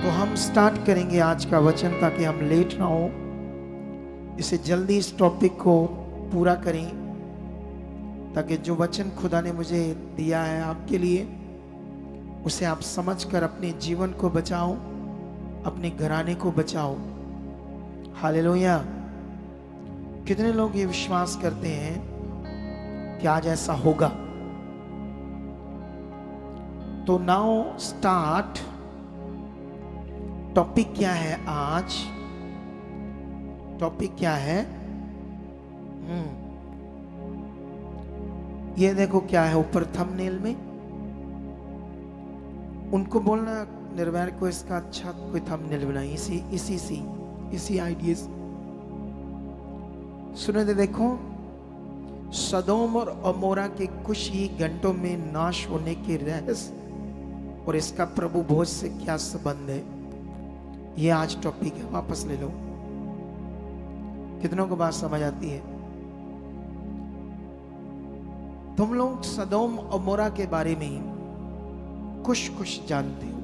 तो हम स्टार्ट करेंगे आज का वचन ताकि हम लेट ना हो, इसे जल्दी इस टॉपिक को पूरा करें ताकि जो वचन खुदा ने मुझे दिया है आपके लिए उसे आप समझकर अपने जीवन को बचाओ, अपने घराने को बचाओ। हालेलुया। कितने लोग ये विश्वास करते हैं कि आज ऐसा होगा? तो नाउ स्टार्ट। टॉपिक क्या है आज? टॉपिक क्या है? ये देखो क्या है ऊपर थंबनेल में। उनको बोलना निर्वैर को इसका अच्छा कोई थंबनेल बनाई, इसी आइडिया से सुने दे। देखो, सदोम और अमोरा के कुछ ही घंटों में नाश होने के रहस्य और इसका प्रभु भोज से क्या संबंध है, ये आज टॉपिक है। वापस ले लो। कितनों को बात समझ आती है? तुम लोग सदोम और अमोरा के बारे में कुछ जानते हो,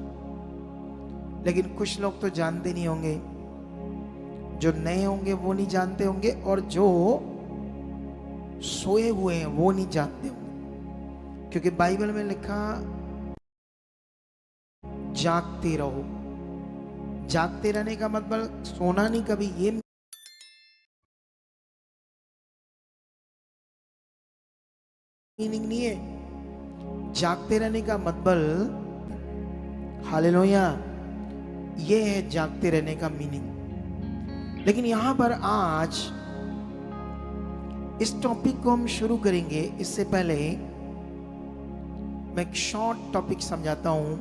लेकिन कुछ लोग तो जानते नहीं होंगे। जो नए होंगे वो नहीं जानते होंगे, और जो सोए हुए हैं वो नहीं जानते होंगे, क्योंकि बाइबल में लिखा जागते रहो। जागते रहने का मतलब सोना नहीं कभी, ये मीनिंग नहीं है। जागते रहने का मतलब, हालेलुया, ये है जागते रहने का मीनिंग। लेकिन यहां पर आज इस टॉपिक को हम शुरू करेंगे, इससे पहले मैं एक शॉर्ट टॉपिक समझाता हूं।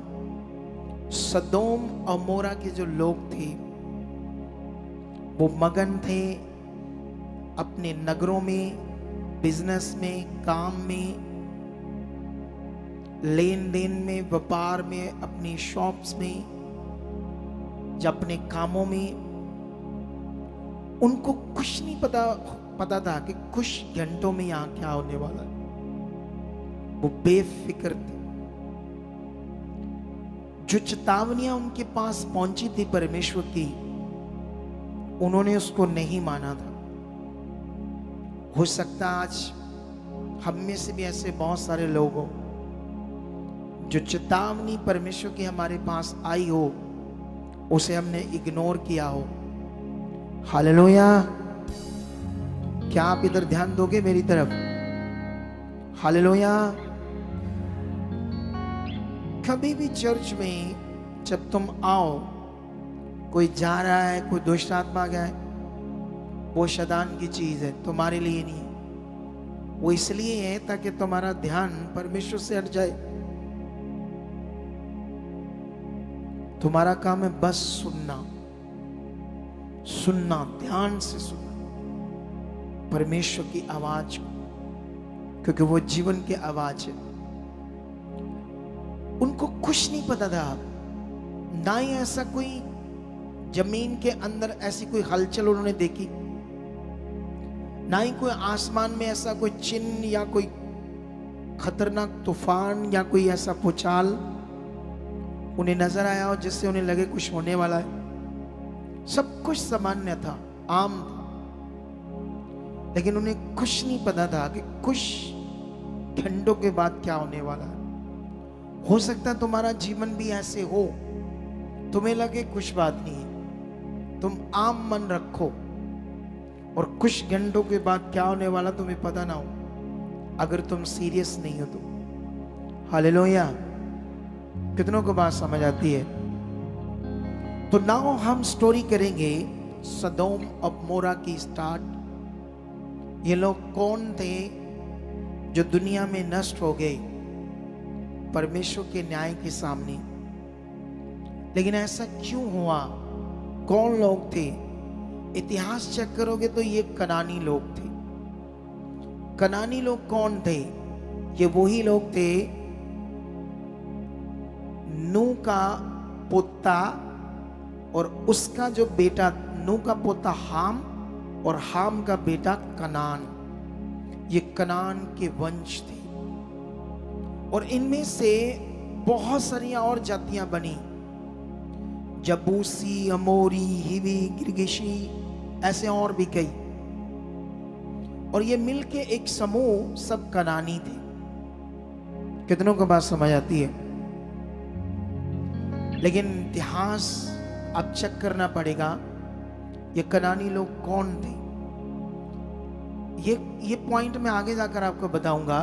सदोम और अमोरा के जो लोग थे वो मगन थे अपने नगरों में, बिजनेस में, काम में, लेन देन में, व्यापार में, अपनी शॉप्स में, अपने कामों में। उनको कुछ नहीं पता था कि कुछ घंटों में यहां क्या होने वाला है। वो बेफिक्र थे। जो चेतावनियां उनके पास पहुंची थी परमेश्वर की, उन्होंने उसको नहीं माना था। हो सकता आज हम में से भी ऐसे बहुत सारे लोग हो जो चेतावनी परमेश्वर की हमारे पास आई हो, उसे हमने इग्नोर किया हो। हालेलुया। क्या आप इधर ध्यान दोगे मेरी तरफ? हालेलुया। कभी भी चर्च में जब तुम आओ, कोई जा रहा है, कोई दुष्ट आत्मा गया है, वो शैतान की चीज है, तुम्हारे लिए नहीं है। वो इसलिए है ताकि तुम्हारा ध्यान परमेश्वर से हट जाए। तुम्हारा काम है बस सुनना, ध्यान से सुनना परमेश्वर की आवाज को, क्योंकि वो जीवन की आवाज है। उनको कुछ नहीं पता था, ना ही ऐसा कोई जमीन के अंदर ऐसी कोई हलचल उन्होंने देखी, ना ही कोई आसमान में ऐसा कोई चिन्ह या कोई खतरनाक तूफान या कोई ऐसा भूचाल उन्हें नजर आया हो जिससे उन्हें लगे कुछ होने वाला है। सब कुछ सामान्य था, आम था, लेकिन उन्हें कुछ नहीं पता था कि कुछ घंटों के बाद क्या होने वाला है। हो सकता है तुम्हारा जीवन भी ऐसे हो, तुम्हें लगे कुछ बात नहीं है, तुम आम मन रखो, और कुछ घंटों के बाद क्या होने वाला तुम्हें पता ना हो, अगर तुम सीरियस नहीं हो तो। हालेलुया। कितनों को बात समझ आती है? तो नाउ हम स्टोरी करेंगे सदोम और अमोरा की स्टार्ट। ये लोग कौन थे जो दुनिया में नष्ट हो गए परमेश्वर के न्याय के सामने? लेकिन ऐसा क्यों हुआ? कौन लोग थे? इतिहास चेक करोगे तो ये कनानी लोग थे। कनानी लोग कौन थे? ये वही लोग थे नूह का पोता और उसका जो बेटा, नूह का पोता हाम और हाम का बेटा कनान। ये कनान के वंश थे, और इनमें से बहुत सारी और जातियां बनी जबूसी, अमोरी, हिवी, गिरगिशी, ऐसे और भी कई। और ये मिलके एक समूह सब कनानी थे। कितनों को बात समझ आती है? लेकिन इतिहास अब चेक करना पड़ेगा, ये कनानी लोग कौन थे। ये पॉइंट मैं आगे जाकर आपको बताऊंगा,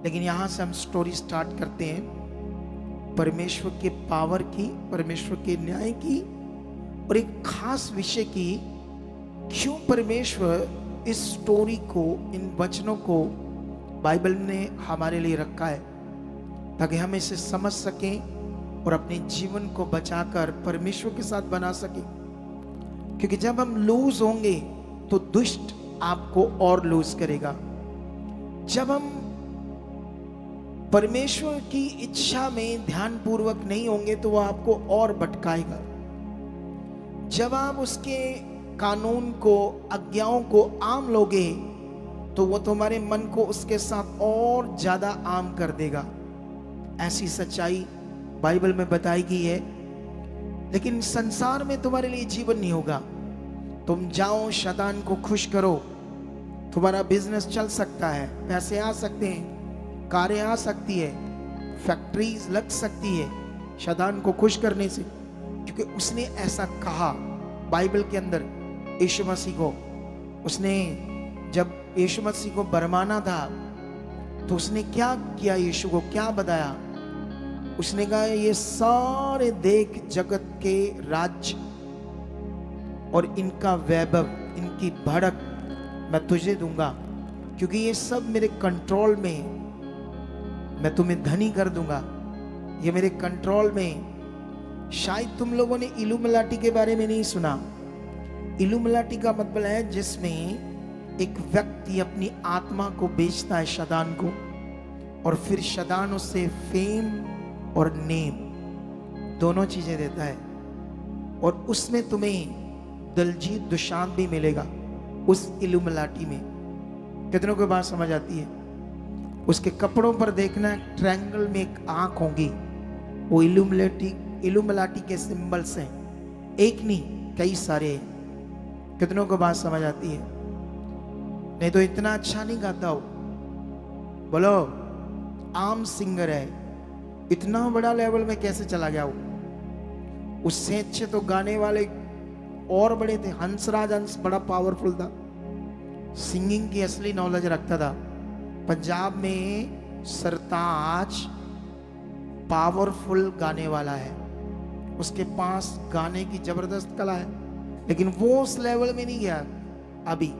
लेकिन यहां से हम स्टोरी स्टार्ट करते हैं परमेश्वर के पावर की, परमेश्वर के न्याय की, और एक खास विषय की, क्यों परमेश्वर इस स्टोरी को, इन वचनों को बाइबल ने हमारे लिए रखा है, ताकि हम इसे समझ सकें और अपने जीवन को बचाकर परमेश्वर के साथ बना सकें। क्योंकि जब हम लूज होंगे तो दुष्ट आपको और लूज करेगा। जब हम परमेश्वर की इच्छा में ध्यानपूर्वक नहीं होंगे तो वह आपको और भटकाएगा। जब आप उसके कानून को, आज्ञाओं को आम लोगे तो वो तुम्हारे मन को उसके साथ और ज्यादा आम कर देगा। ऐसी सच्चाई बाइबल में बताई गई है। लेकिन संसार में तुम्हारे लिए जीवन नहीं होगा। तुम जाओ, शैतान को खुश करो, तुम्हारा बिजनेस चल सकता है, पैसे आ सकते हैं, कारें आ सकती है, फैक्ट्रीज लग सकती है शैतान को खुश करने से, क्योंकि उसने ऐसा कहा बाइबल के अंदर। यीशु मसीह को, उसने जब यीशु मसीह को बरमाना था तो उसने क्या किया, यीशु को क्या बताया? उसने कहा ये सारे देख जगत के राज्य और इनका वैभव, इनकी भड़क मैं तुझे दूंगा, क्योंकि ये सब मेरे कंट्रोल में, मैं तुम्हें धनी कर दूंगा, ये मेरे कंट्रोल में। शायद तुम लोगों ने इल्लुमिनाटी के बारे में नहीं सुना। इल्लुमिनाटी का मतलब है जिसमें एक व्यक्ति अपनी आत्मा को बेचता है शैतान को, और फिर शैतान उससे फेम और नेम दोनों चीजें देता है, और उसमें तुम्हें दिलजीत दोसांझ भी मिलेगा उस इल्लुमिनाटी में। कितनों को बात समझ आती है? उसके कपड़ों पर देखना, ट्रायंगल में एक आंख होगी, वो इल्लुमिनाटी के सिंबल्स हैं, एक नहीं कई सारे। कितनों को बात समझ आती है? नहीं तो इतना अच्छा नहीं गाता हो, बोलो आम सिंगर है, इतना बड़ा लेवल में कैसे चला गया वो? उससे अच्छे तो गाने वाले और बड़े थे। हंसराज हंस बड़ा पावरफुल था, सिंगिंग की असली नॉलेज रखता था। पंजाब में सरताज पावरफुल गाने वाला है, उसके पास गाने की जबरदस्त कला है, लेकिन वो उस लेवल में नहीं गया, अभी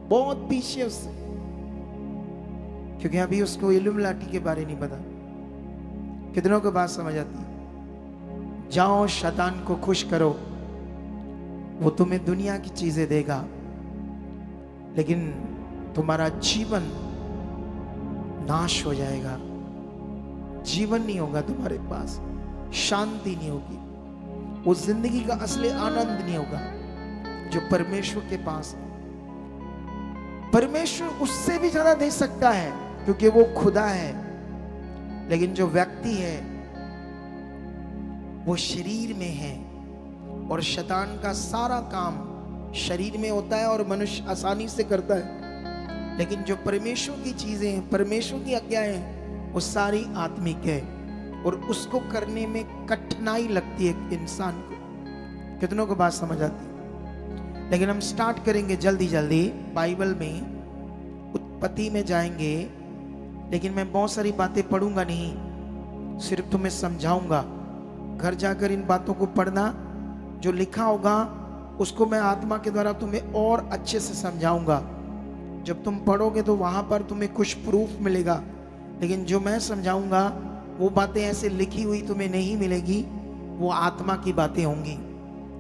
बहुत पीछे उससे, क्योंकि अभी उसको इल्लुमिनाटी के बारे नहीं पता। कितनों को बात समझ आती है? जाओ, शैतान को खुश करो, वो तुम्हें दुनिया की चीजें देगा, लेकिन तुम्हारा जीवन नाश हो जाएगा। जीवन नहीं होगा तुम्हारे पास, शांति नहीं होगी, वो जिंदगी का असली आनंद नहीं होगा जो परमेश्वर के पास है। परमेश्वर उससे भी ज्यादा दे सकता है क्योंकि वो खुदा है, लेकिन जो व्यक्ति है वो शरीर में है, और शैतान का सारा काम शरीर में होता है और मनुष्य आसानी से करता है। लेकिन जो परमेश्वर की चीजें हैं, परमेश्वर की आज्ञाएं हैं, वो सारी आत्मिक है और उसको करने में कठिनाई लगती है इंसान को। कितनों को बात समझ आती है? लेकिन हम स्टार्ट करेंगे जल्दी जल्दी। बाइबल में उत्पत्ति में जाएंगे, लेकिन मैं बहुत सारी बातें पढ़ूंगा नहीं, सिर्फ तुम्हें समझाऊंगा। घर जाकर इन बातों को पढ़ना, जो लिखा होगा उसको मैं आत्मा के द्वारा तुम्हें और अच्छे से समझाऊंगा। जब तुम पढ़ोगे तो वहां पर तुम्हें कुछ प्रूफ मिलेगा, लेकिन जो मैं समझाऊंगा वो बातें ऐसे लिखी हुई तुम्हें नहीं मिलेगी, वो आत्मा की बातें होंगी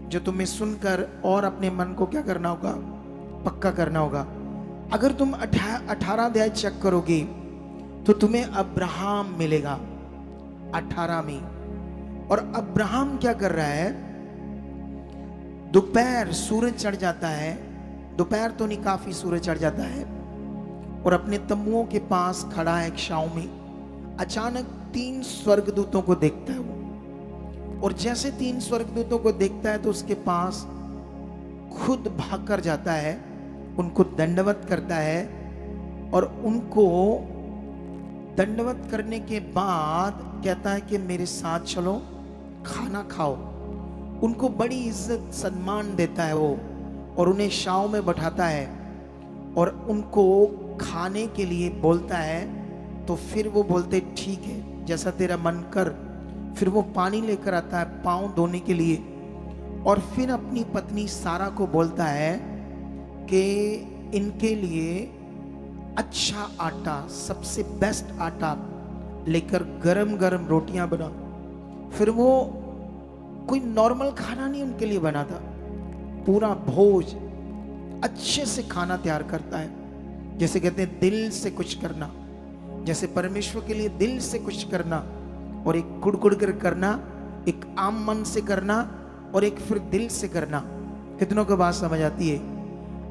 जो तुम्हें सुनकर और अपने मन को क्या करना होगा, पक्का करना होगा। अगर तुम 18 अध्याय चेक करोगे तो तुम्हें अब्राहम मिलेगा 18 में। और अब्राहम क्या कर रहा है? दोपहर सूरज चढ़ जाता है, दोपहर तो नहीं काफी सूरज चढ़ जाता है, और अपने तंबुओं के पास खड़ा है एक छांव में। अचानक 3 स्वर्गदूतों को देखता है वो, और जैसे 3 स्वर्गदूतों को देखता है तो उसके पास खुद भाग कर जाता है, उनको दंडवत करता है और उनको दंडवत करने के बाद कहता है कि मेरे साथ चलो, खाना खाओ। उनको बड़ी इज्जत सम्मान देता है वो, और उन्हें छांव में बैठाता है और उनको खाने के लिए बोलता है। तो फिर वो बोलते ठीक है, जैसा तेरा मन कर। फिर वो पानी लेकर आता है पाँव धोने के लिए, और फिर अपनी पत्नी सारा को बोलता है कि इनके लिए अच्छा आटा, सबसे बेस्ट आटा लेकर गरम गरम रोटियां बना। फिर वो कोई नॉर्मल खाना नहीं उनके लिए बनाता, पूरा भोज अच्छे से खाना तैयार करता है। जैसे कहते हैं दिल से कुछ करना, जैसे परमेश्वर के लिए दिल से कुछ करना, और एक कुड़ कर करना, एक आम मन से करना, और एक फिर दिल से करना। कितनों को बात समझ आती है?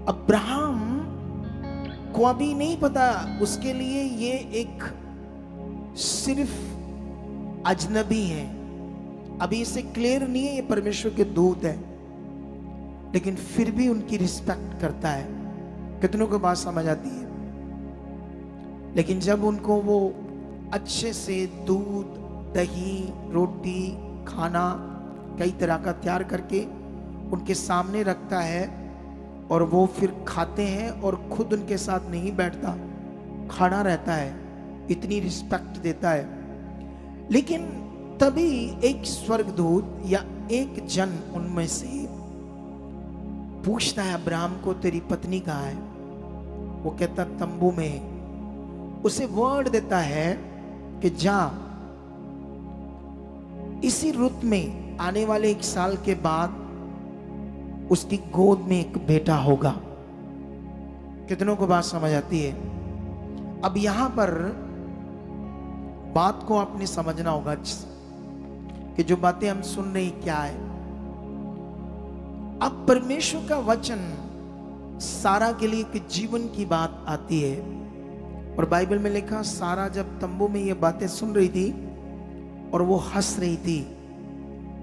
अब्राहम को अभी नहीं पता, उसके लिए ये एक सिर्फ अजनबी है, अभी इसे क्लियर नहीं है ये परमेश्वर के दूत है, लेकिन फिर भी उनकी रिस्पेक्ट करता है। कितनों को बात समझ आती है? लेकिन जब उनको वो अच्छे से दूध, दही, रोटी, खाना कई तरह का तैयार करके उनके सामने रखता है, और वो फिर खाते हैं और खुद उनके साथ नहीं बैठता, खड़ा रहता है, इतनी रिस्पेक्ट देता है। लेकिन तभी एक स्वर्गदूत या एक जन उनमें से पूछता है अब्राहम को, तेरी पत्नी कहाँ है? वो कहता तंबू में। उसे वर्ड देता है कि जा, इसी रुत में आने वाले 1 साल के बाद उसकी गोद में एक बेटा होगा। कितनों को बात समझ आती है? अब यहां पर बात को आपने समझना होगा कि जो बातें हम सुन रहे हैं क्या है। अब परमेश्वर का वचन सारा के लिए एक जीवन की बात आती है, और बाइबल में लिखा सारा जब तंबू में ये बातें सुन रही थी और वो हंस रही थी,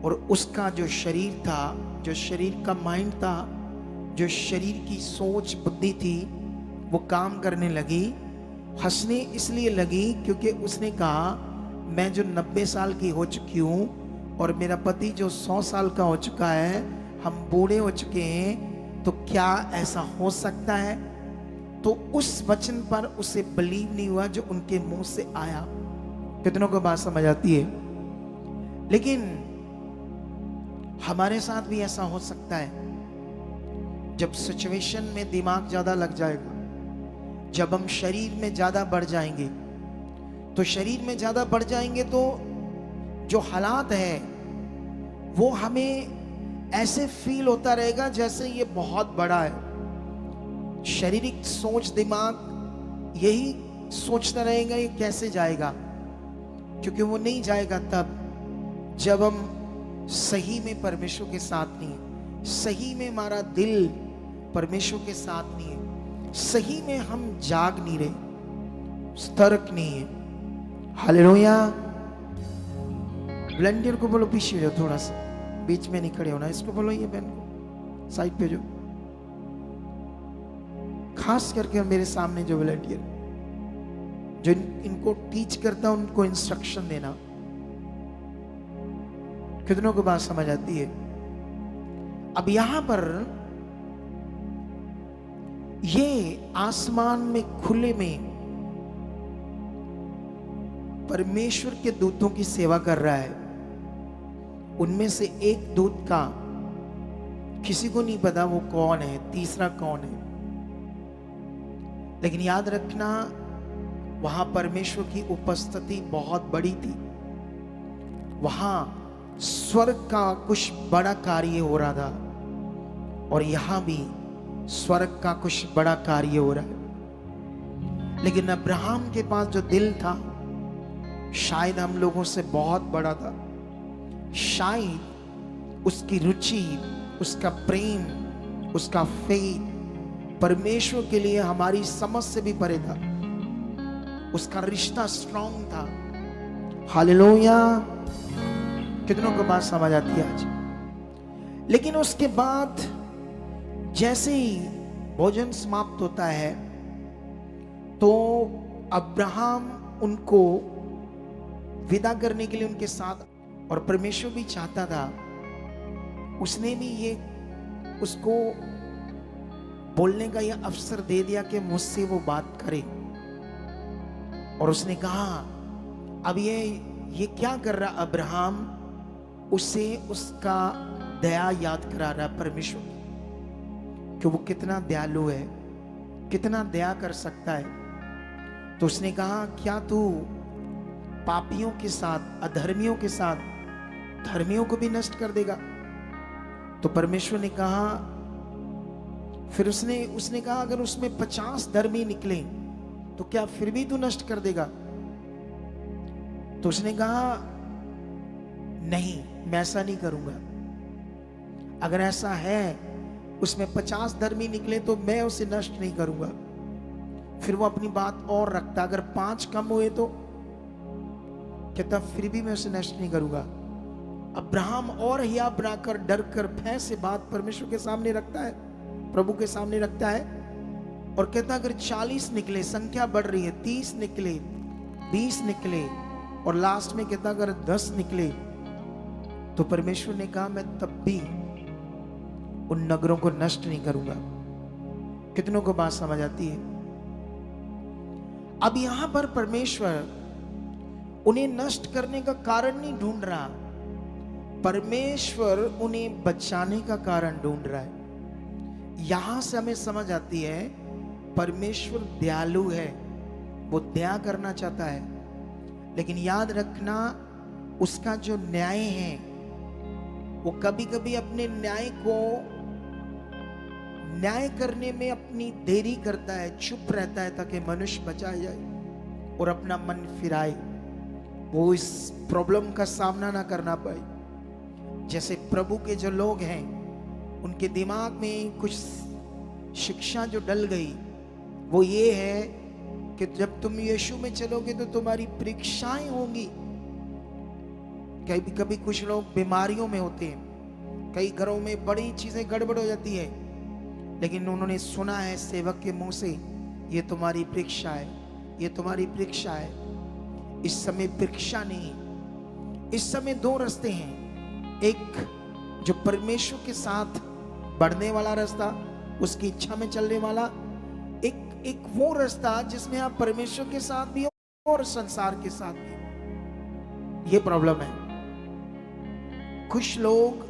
और उसका जो शरीर था, जो शरीर का माइंड था, जो शरीर की सोच बुद्धि थी, वो काम करने लगी। हंसने इसलिए लगी क्योंकि उसने कहा मैं जो 90 साल की हो चुकी हूँ और मेरा पति जो 100 साल का हो चुका है, हम बूढ़े हो चुके हैं, तो क्या ऐसा हो सकता है? तो उस वचन पर उसे बिलीव नहीं हुआ जो उनके मुंह से आया। कितनों को बात समझ आती है? लेकिन हमारे साथ भी ऐसा हो सकता है, जब सिचुएशन में दिमाग ज्यादा लग जाएगा, जब हम शरीर में ज्यादा बढ़ जाएंगे, तो शरीर में ज्यादा बढ़ जाएंगे तो जो हालात है वो हमें ऐसे फील होता रहेगा जैसे ये बहुत बड़ा है। शारीरिक सोच, दिमाग यही सोचता रहेगा ये कैसे जाएगा, क्योंकि वो नहीं जाएगा तब जब हम सही में परमेश्वर के साथ नहीं है, सही में हमारा दिल परमेश्वर के साथ नहीं है, सही में हम जाग नहीं रहे, सतर्क नहीं है। हालेलुया। वॉलंटियर को बोलो पीछे हो जाओ, थोड़ा सा बीच में नहीं खड़े होना। इसको बोलो ये बहन को साइड पे जो, खास करके मेरे सामने जो वॉलंटियर जो इनको टीच करता उनको इंस्ट्रक्शन देना। कितनों को बात समझ आती है? अब यहां पर ये आसमान में खुले में परमेश्वर के दूतों की सेवा कर रहा है। उनमें से एक दूत का किसी को नहीं पता वो कौन है, तीसरा कौन है, लेकिन याद रखना वहां परमेश्वर की उपस्थिति बहुत बड़ी थी। वहां स्वर्ग का कुछ बड़ा कार्य हो रहा था, और यहां भी स्वर्ग का कुछ बड़ा कार्य हो रहा है। लेकिन अब्राहम के पास जो दिल था शायद हम लोगों से बहुत बड़ा था। शायद उसकी रुचि, उसका प्रेम, उसका फेथ परमेश्वर के लिए हमारी समझ से भी परे था। उसका रिश्ता स्ट्रांग था। हालेलुया, कितनों को बात समझ आती है आज? लेकिन उसके बाद जैसे ही भोजन समाप्त होता है तो अब्राहम उनको विदा करने के लिए उनके साथ, और परमेश्वर भी चाहता था, उसने भी ये उसको बोलने का यह अवसर दे दिया कि मुझसे वो बात करे। और उसने कहा अब ये क्या कर रहा अब्राहम, उसे उसका दया याद करा रहा परमेश्वर कि वो कितना दयालु है, कितना दया कर सकता है। तो उसने कहा क्या तू पापियों के साथ, अधर्मियों के साथ धर्मियों को भी नष्ट कर देगा? तो परमेश्वर ने कहा, फिर उसने कहा अगर उसमें 50 धर्मी निकले तो क्या फिर भी तू नष्ट कर देगा? तो उसने कहा नहीं, मैं ऐसा नहीं करूंगा। अगर ऐसा है उसमें 50 धर्मी निकले तो मैं उसे नष्ट नहीं करूंगा। फिर वो अपनी बात और रखता, अगर 5 कम हुए तो कहता फिर भी मैं उसे नष्ट नहीं करूंगा। अब्राहम और हिया बनाकर, डर कर, भय से बात परमेश्वर के सामने रखता है, प्रभु के सामने रखता है, और कहता अगर 40 निकले, संख्या बढ़ रही है, 30 निकले, 20 निकले, और लास्ट में कहता अगर 10 निकले, तो परमेश्वर ने कहा मैं तब भी उन नगरों को नष्ट नहीं करूंगा। कितनों को बात समझ आती है? अब यहां पर परमेश्वर उन्हें नष्ट करने का कारण नहीं ढूंढ रहा, परमेश्वर उन्हें बचाने का कारण ढूंढ रहा है। यहां से हमें समझ आती है परमेश्वर दयालु है, वो दया करना चाहता है, लेकिन याद रखना उसका जो न्याय है वो कभी कभी अपने न्याय करने में अपनी देरी करता है, चुप रहता है ताकि मनुष्य बचा जाए और अपना मन फिराए, वो इस प्रॉब्लम का सामना ना करना पाए। जैसे प्रभु के जो लोग हैं उनके दिमाग में कुछ शिक्षा जो डल गई वो ये है कि जब तुम यीशु में चलोगे तो तुम्हारी परीक्षाएं होंगी। कभी कभी कुछ लोग बीमारियों में होते हैं, कई घरों में बड़ी चीजें गड़बड़ हो जाती है, लेकिन उन्होंने सुना है सेवक के मुंह से ये तुम्हारी परीक्षा है, ये तुम्हारी परीक्षा है। इस समय परीक्षा नहीं, इस समय 2 रास्ते हैं, एक जो परमेश्वर के साथ बढ़ने वाला रास्ता, उसकी इच्छा में चलने वाला, एक वो रास्ता जिसमें आप परमेश्वर के साथ भी हो और संसार के साथ भी। ये प्रॉब्लम है, कुछ लोग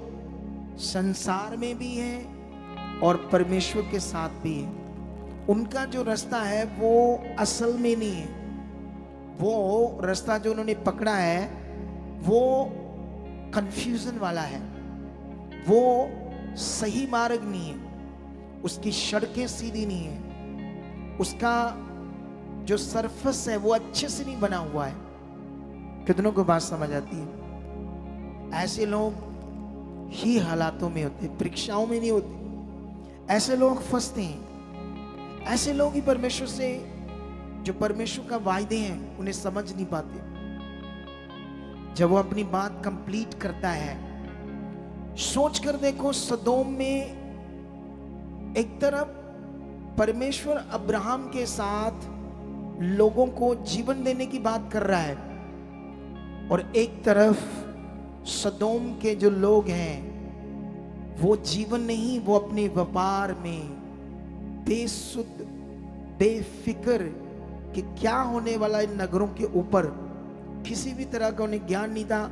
संसार में भी हैं और परमेश्वर के साथ भी हैं। उनका जो रास्ता है वो असल में नहीं है, वो रास्ता जो उन्होंने पकड़ा है वो कंफ्यूजन वाला है, वो सही मार्ग नहीं है, उसकी सड़कें सीधी नहीं है, उसका जो सरफेस है वो अच्छे से नहीं बना हुआ है। कितनों को बात समझ आती है? ऐसे लोग ही हालातों में होते, परीक्षाओं में नहीं होते। ऐसे लोग फंसते हैं, ऐसे लोग ही परमेश्वर से, जो परमेश्वर का वायदे हैं उन्हें समझ नहीं पाते। जब वो अपनी बात कंप्लीट करता है, सोच कर देखो, सदोम में एक तरफ परमेश्वर अब्राहम के साथ लोगों को जीवन देने की बात कर रहा है, और एक तरफ सदोम के जो लोग हैं वो जीवन नहीं, वो अपने व्यापार में बेसुध, बेफिक्र कि क्या होने वाला इन नगरों के ऊपर, किसी भी तरह का उन्हें ज्ञान नहीं था।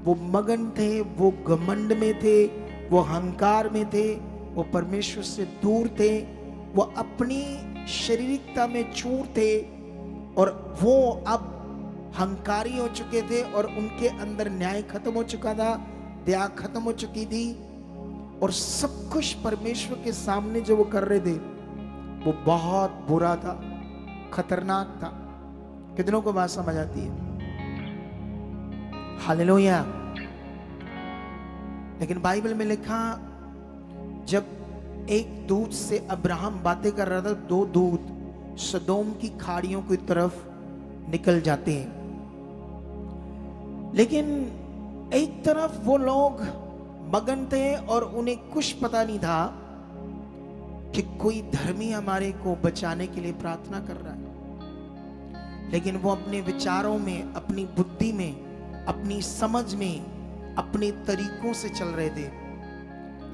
वो मगन थे, वो घमंड में थे, वो अहंकार में थे, वो परमेश्वर से दूर थे, वो अपनी शारीरिकता में चूर थे, और वो अब हंकारी हो चुके थे, और उनके अंदर न्याय खत्म हो चुका था, दया खत्म हो चुकी थी, और सब कुछ परमेश्वर के सामने जो वो कर रहे थे वो बहुत बुरा था, खतरनाक था। कितनों को बात समझ आती है? हालेलुया। लेकिन बाइबल में लिखा, जब एक दूत से अब्राहम बातें कर रहा था, 2 दूत सदोम की खाड़ियों की तरफ निकल जाते हैं। लेकिन एक तरफ वो लोग मगन थे और उन्हें कुछ पता नहीं था कि कोई धर्मी हमारे को बचाने के लिए प्रार्थना कर रहा है, लेकिन वो अपने विचारों में, अपनी बुद्धि में, अपनी समझ में, अपने तरीकों से चल रहे थे,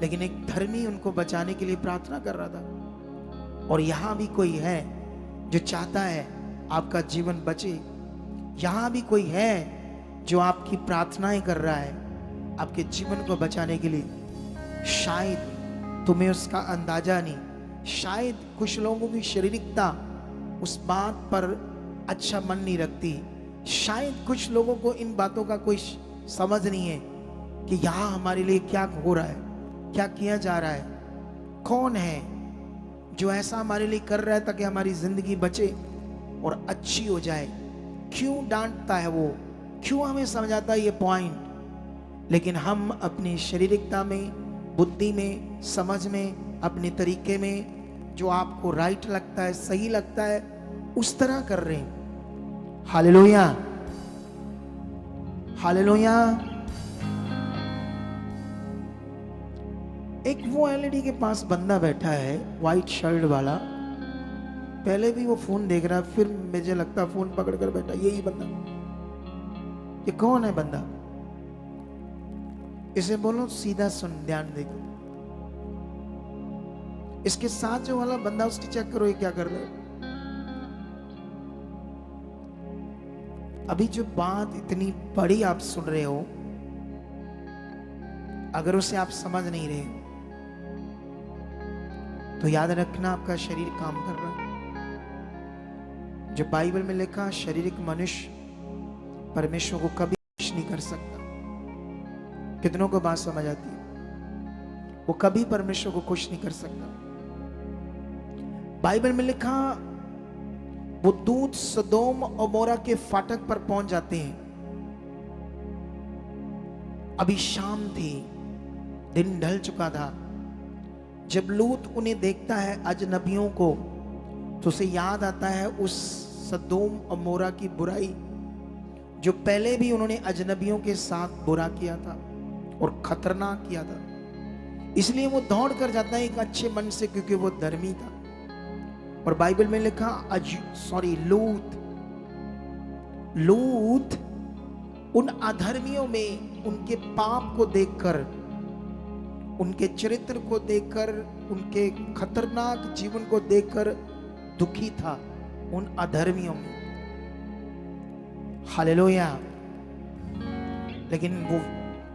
लेकिन एक धर्मी उनको बचाने के लिए प्रार्थना कर रहा था। और यहां भी कोई है जो चाहता है आपका जीवन बचे। यहां भी कोई है जो आपकी प्रार्थनाएं कर रहा है आपके जीवन को बचाने के लिए। शायद तुम्हें उसका अंदाजा नहीं, शायद कुछ लोगों की शारीरिकता उस बात पर अच्छा मन नहीं रखती, शायद कुछ लोगों को इन बातों का कोई समझ नहीं है कि यहाँ हमारे लिए क्या हो रहा है, क्या किया जा रहा है, कौन है जो ऐसा हमारे लिए कर रहा है ताकि हमारी जिंदगी बचे और अच्छी हो जाए। क्यों डांटता है वो, क्यों हमें समझाता है ये पॉइंट, लेकिन हम अपनी शारीरिकता में, बुद्धि में, समझ में, अपने तरीके में जो आपको राइट लगता है, सही लगता है, उस तरह कर रहे हैं। Hallelujah, hallelujah. एक वो एलईडी के पास बंदा बैठा है, व्हाइट शर्ट वाला। पहले भी वो फोन देख रहा है, फिर मुझे लगता है फोन पकड़ कर बैठा यही बंदा। ये कौन है बंदा? इसे बोलो सीधा सुन, ध्यान देखो। इसके साथ जो वाला बंदा, उसकी चेक करो ये क्या कर रहा है। अभी जो बात इतनी बड़ी आप सुन रहे हो, अगर उसे आप समझ नहीं रहे तो याद रखना आपका शरीर काम कर रहा है। जो बाइबल में लिखा, शारीरिक मनुष्य परमेश्वर को कभी खुश नहीं कर सकता। कितनों को बात समझ आती है? वो कभी परमेश्वर को खुश नहीं कर सकता। बाइबल में लिखा, वो दूत सदोम और अमोरा के फाटक पर पहुंच जाते हैं। अभी शाम थी, दिन ढल चुका था। जब लूत उन्हें देखता है, अजनबियों को, तो उसे याद आता है उस सदोम और अमोरा की बुराई जो पहले भी उन्होंने अजनबियों के साथ बुरा किया था और खतरनाक किया था। इसलिए वो दौड़ कर जाता है एक अच्छे मन से, क्योंकि वो धर्मी था। और बाइबल में लिखा लूत उन अधर्मियों में उनके पाप को देखकर, उनके चरित्र को देखकर, उनके खतरनाक जीवन को देखकर दुखी था, उन अधर्मियों में। हालेलुया। लेकिन वो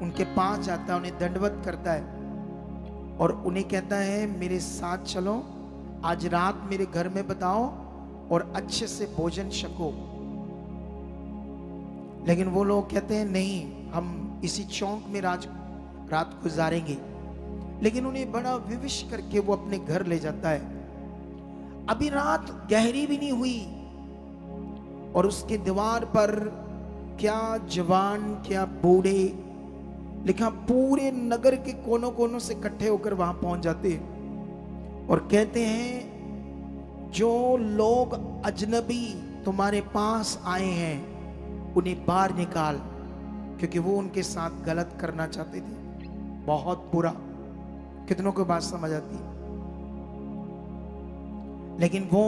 उनके पास जाता है, उन्हें दंडवत करता है और उन्हें कहता है, मेरे साथ चलो, आज रात मेरे घर में बताओ और अच्छे से भोजन छको। लेकिन वो लोग कहते हैं, नहीं, हम इसी चौक में रात गुजारेंगे। लेकिन उन्हें बड़ा विवश करके वो अपने घर ले जाता है। अभी रात गहरी भी नहीं हुई और उसके दीवार पर क्या जवान, क्या बूढ़े, लिखा पूरे नगर के कोनों कोनों से इकट्ठे होकर वहां पहुंच जाते हैं और कहते हैं, जो लोग अजनबी तुम्हारे पास आए हैं उन्हें बाहर निकाल, क्योंकि वो उनके साथ गलत करना चाहते थे, बहुत बुरा। कितनों को बात समझ आती है? लेकिन वो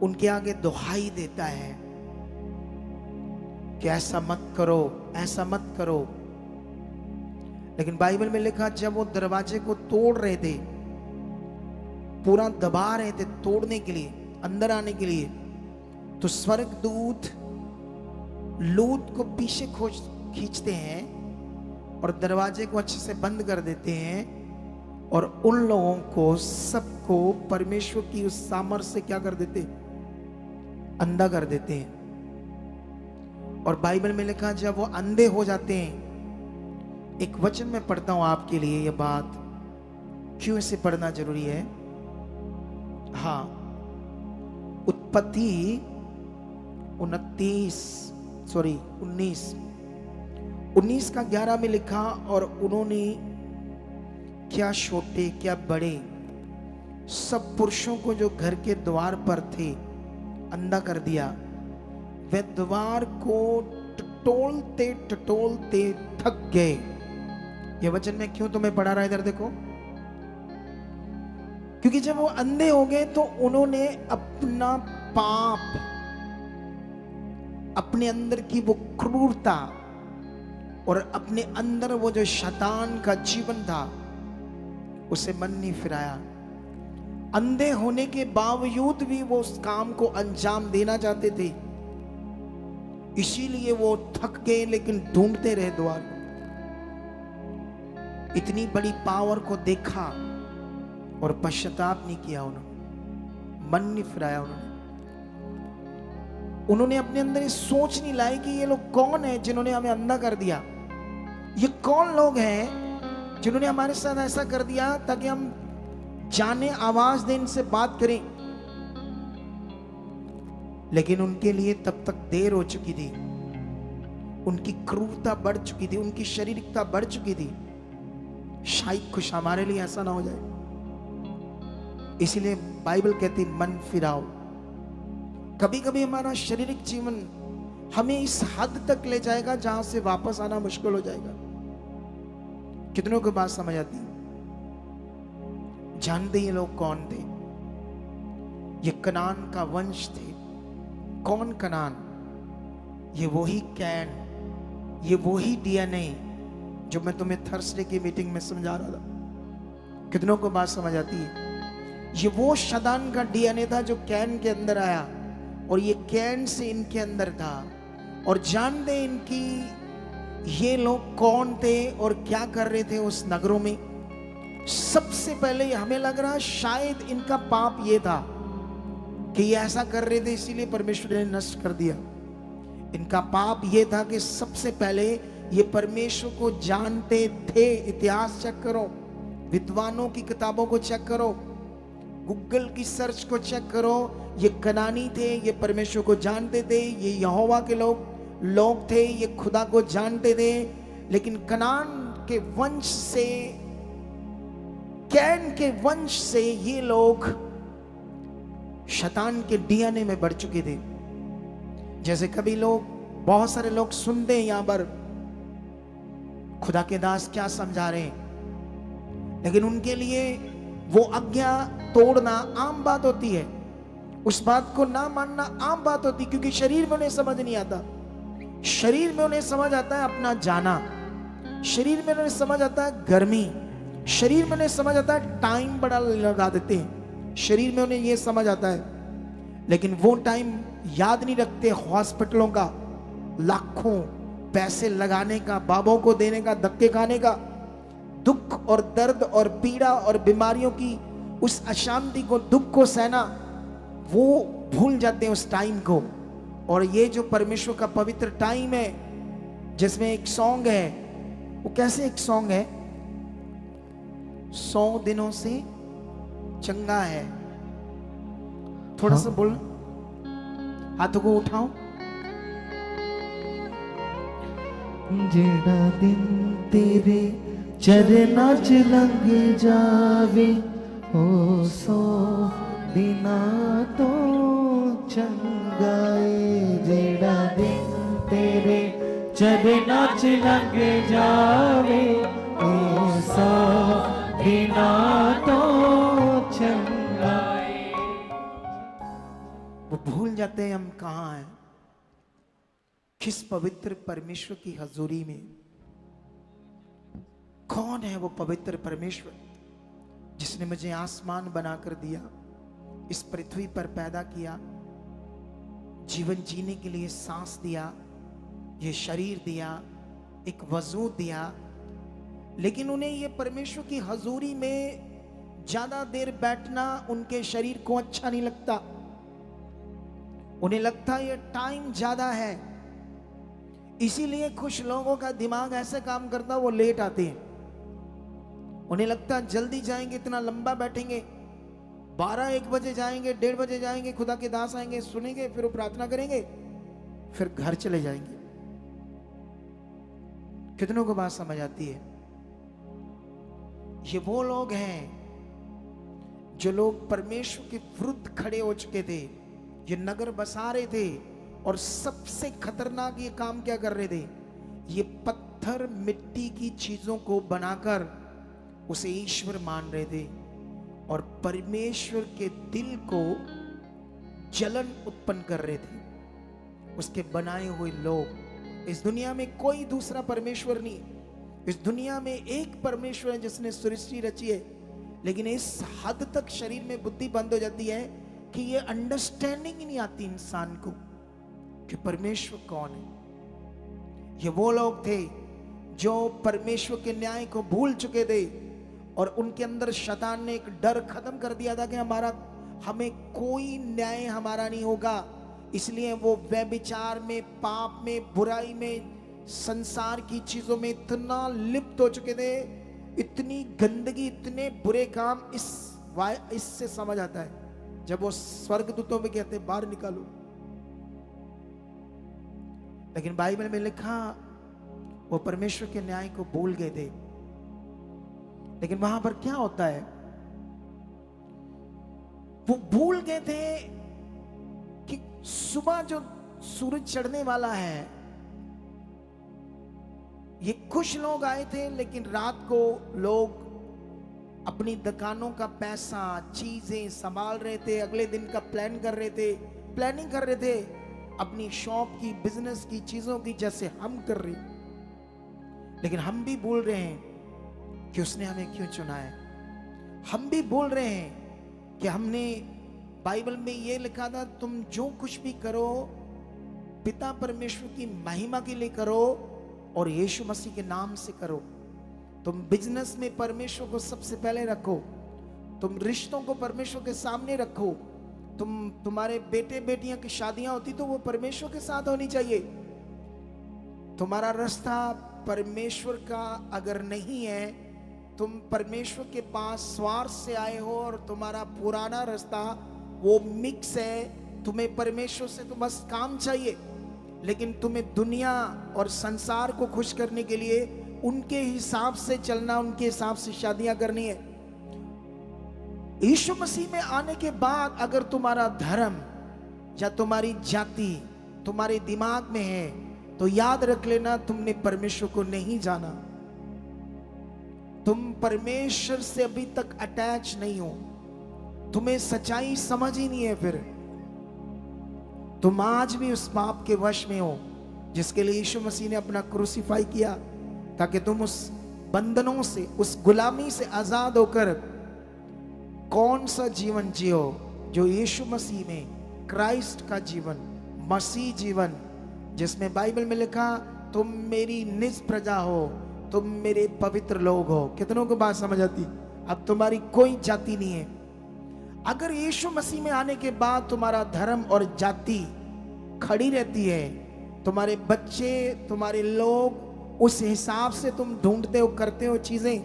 उनके आगे दुहाई देता है कि ऐसा मत करो, ऐसा मत करो। लेकिन बाइबल में लिखा, जब वो दरवाजे को तोड़ रहे थे, पूरा दबा रहे थे तोड़ने के लिए, अंदर आने के लिए, तो स्वर्गदूत लूत को पीछे खींचते हैं और दरवाजे को अच्छे से बंद कर देते हैं और उन लोगों को, सबको परमेश्वर की उस सामर्थ्य से क्या कर देते? अंधा कर देते हैं। और बाइबल में लिखा, जब वो अंधे हो जाते हैं, एक वचन में पढ़ता हूं आपके लिए, ये बात क्यों इसे पढ़ना जरूरी है। हाँ, उत्पत्ति 19 का 11 में लिखा, और उन्होंने क्या छोटे क्या बड़े सब पुरुषों को जो घर के द्वार पर थे अंधा कर दिया। वे द्वार को टटोलते टटोलते थक गए। ये वचन में क्यों तुम्हें पढ़ा रहा है, इधर देखो। क्योंकि जब वो अंधे हो गए तो उन्होंने अपना पाप, अपने अंदर की वो क्रूरता और अपने अंदर वो जो शैतान का जीवन था, उसे मन नहीं फिराया। अंधे होने के बावजूद भी वो उस काम को अंजाम देना चाहते थे, इसीलिए वो थक गए, लेकिन ढूंढते रहे द्वार। इतनी बड़ी पावर को देखा और पश्चाताप नहीं किया उन्होंने, मन नहीं फिराया उन्होंने अपने अंदर ये सोच नहीं लाई कि ये लोग कौन है जिन्होंने हमें अंधा कर दिया। ये कौन लोग हैं जिन्होंने हमारे साथ ऐसा कर दिया ताकि हम जाने, आवाज दें, इनसे बात करें। लेकिन उनके लिए तब तक देर हो चुकी थी, उनकी क्रूरता बढ़ चुकी थी, उनकी शारीरिकता बढ़ चुकी थी। शायद कुछ हमारे लिए ऐसा ना हो जाए, इसीलिए बाइबल कहती मन फिराओ। कभी कभी हमारा शारीरिक जीवन हमें इस हद तक ले जाएगा जहां से वापस आना मुश्किल हो जाएगा। कितनों को बात समझ आती? जानते ये लोग कौन थे? ये कनान का वंश थे। कौन कनान? ये वही कैन, ये वही डीएनए जो मैं तुम्हें थर्सडे की मीटिंग में समझा रहा था। कितनों को बात समझ आती है? ये वो शैतान का डीएनए था जो कैन के अंदर आया और ये कैन से इनके अंदर था। और जानते इनकी ये लोग कौन थे और क्या कर रहे थे उस नगरों में? सबसे पहले हमें लग रहा शायद इनका पाप ये था कि ये ऐसा कर रहे थे इसीलिए परमेश्वर ने नष्ट कर दिया। इनका पाप ये था कि सबसे पहले ये परमेश्वर को जानते थे। इतिहास चेक करो, विद्वानों की किताबों को चेक करो, गूगल की सर्च को चेक करो। ये कनानी थे, ये परमेश्वर को जानते थे, ये यहोवा के लोग थे, ये खुदा को जानते थे। लेकिन कनान के वंश से, कैन के वंश से ये लोग शैतान के डीएनए में बढ़ चुके थे। जैसे कभी लोग, बहुत सारे लोग सुनते हैं यहां पर खुदा के दास क्या समझा रहे हैं, लेकिन उनके लिए वो आज्ञा तोड़ना आम बात होती है, उस बात को ना मानना आम बात होती, क्योंकि शरीर में उन्हें समझ नहीं आता। शरीर में उन्हें समझ आता है अपना जाना, शरीर में उन्हें समझ आता है गर्मी, शरीर में उन्हें समझ आता है टाइम बड़ा लगा देते हैं, शरीर में उन्हें यह समझ आता है। लेकिन वो टाइम याद नहीं रखते हॉस्पिटलों का, लाखों पैसे लगाने का, बाबों को देने का, धक्के खाने का, दुख और दर्द और पीड़ा और बीमारियों की उस अशांति को, दुख को सहना, वो भूल जाते हैं उस टाइम को। और ये जो परमेश्वर का पवित्र टाइम है, जिसमें एक सॉन्ग है, वो कैसे एक सॉन्ग है, 100 दिनों से चंगा है। थोड़ा सा बोल, हाथों को उठाओ। जेड़ा दिन तेरे चरना च लंघ जावे, ओ 100 दिना तो चंगा है। जेड़ा दिन तेरे चरना च लंघ जावे, ओ 100 दिना तो चंगा है। वो भूल जाते हैं हम कहां हैं, किस पवित्र परमेश्वर की हजूरी में। कौन है वो पवित्र परमेश्वर जिसने मुझे आसमान बनाकर दिया, इस पृथ्वी पर पैदा किया, जीवन जीने के लिए सांस दिया, ये शरीर दिया, एक वजूद दिया। लेकिन उन्हें ये परमेश्वर की हजूरी में ज्यादा देर बैठना उनके शरीर को अच्छा नहीं लगता। उन्हें लगता ये टाइम ज्यादा है, इसीलिए कुछ लोगों का दिमाग ऐसे काम करता, वो लेट आते हैं। उन्हें लगता जल्दी जाएंगे, इतना लंबा बैठेंगे, 12-1 बजे जाएंगे, 1:30 बजे जाएंगे, खुदा के दास आएंगे, सुनेंगे, फिर वो प्रार्थना करेंगे, फिर घर चले जाएंगे। कितनों को बात समझ आती है? ये वो लोग हैं जो लोग परमेश्वर के विरुद्ध खड़े हो चुके थे। ये नगर बसा रहे थे, और सबसे खतरनाक ये काम क्या कर रहे थे, ये पत्थर मिट्टी की चीजों को बनाकर उसे ईश्वर मान रहे थे और परमेश्वर के दिल को जलन उत्पन्न कर रहे थे। उसके बनाए हुए लोग, इस दुनिया में कोई दूसरा परमेश्वर नहीं, इस दुनिया में एक परमेश्वर है जिसने सृष्टि रची है, लेकिन इस हद तक शरीर में बुद्धि बंद हो जाती है कि ये अंडरस्टैंडिंग ही नहीं आती इंसान को कि परमेश्वर कौन है। ये वो लोग थे जो परमेश्वर के न्याय को भूल चुके थे और उनके अंदर शैतान ने एक डर खत्म कर दिया था कि हमें कोई न्याय हमारा नहीं होगा। इसलिए वो व्यभिचार में, पाप में, बुराई में, संसार की चीजों में इतना लिप्त हो चुके थे, इतनी गंदगी, इतने बुरे काम। इससे समझ आता है जब वो स्वर्गदूतों में कहते बाहर निकालो। लेकिन बाइबल में लिखा वो परमेश्वर के न्याय को भूल गए थे। लेकिन वहां पर क्या होता है, वो भूल गए थे कि सुबह जो सूरज चढ़ने वाला है, ये कुछ लोग आए थे, लेकिन रात को लोग अपनी दुकानों का पैसा, चीजें संभाल रहे थे, अगले दिन का प्लानिंग कर रहे थे अपनी शॉप की, बिजनेस की, चीजों की, जैसे हम कर रहे। लेकिन हम भी बोल रहे हैं कि उसने हमें क्यों चुना है। हम भी बोल रहे हैं कि हमने, बाइबल में ये लिखा था, तुम जो कुछ भी करो पिता परमेश्वर की महिमा के लिए करो और यीशु मसीह के नाम से करो। तुम बिजनेस में परमेश्वर को सबसे पहले रखो, तुम रिश्तों को परमेश्वर के सामने रखो, तुम्हारे बेटे बेटियां की शादियां होती तो वो परमेश्वर के साथ होनी चाहिए। तुम्हारा रास्ता परमेश्वर का अगर नहीं है, तुम परमेश्वर के पास स्वार्थ से आए हो और तुम्हारा पुराना रास्ता वो मिक्स है, तुम्हें परमेश्वर से तो बस काम चाहिए, लेकिन तुम्हें दुनिया और संसार को खुश करने के लिए उनके हिसाब से चलना, उनके हिसाब से शादियां करनी है। यीशु मसीह में आने के बाद अगर तुम्हारा धर्म या तुम्हारी जाति तुम्हारे दिमाग में है, तो याद रख लेना तुमने परमेश्वर को नहीं जाना। तुम परमेश्वर से अभी तक अटैच नहीं हो, तुम्हें सच्चाई समझ ही नहीं है। फिर तुम आज भी उस पाप के वश में हो जिसके लिए यीशु मसीह ने अपना क्रूसीफाई किया, ताकि तुम उस बंधनों से, उस गुलामी से आजाद होकर कौन सा जीवन जियो जो यीशु मसीह में, क्राइस्ट का जीवन, मसीह जीवन, जिसमें बाइबल में लिखा तुम मेरी निज प्रजा हो, तुम मेरे पवित्र लोग हो। कितनों को बात समझ आती? अब तुम्हारी कोई जाति नहीं है। अगर यीशु मसीह में आने के बाद तुम्हारा धर्म और जाति खड़ी रहती है, तुम्हारे बच्चे, तुम्हारे लोग, उस हिसाब से तुम ढूंढते हो, करते हो चीजें,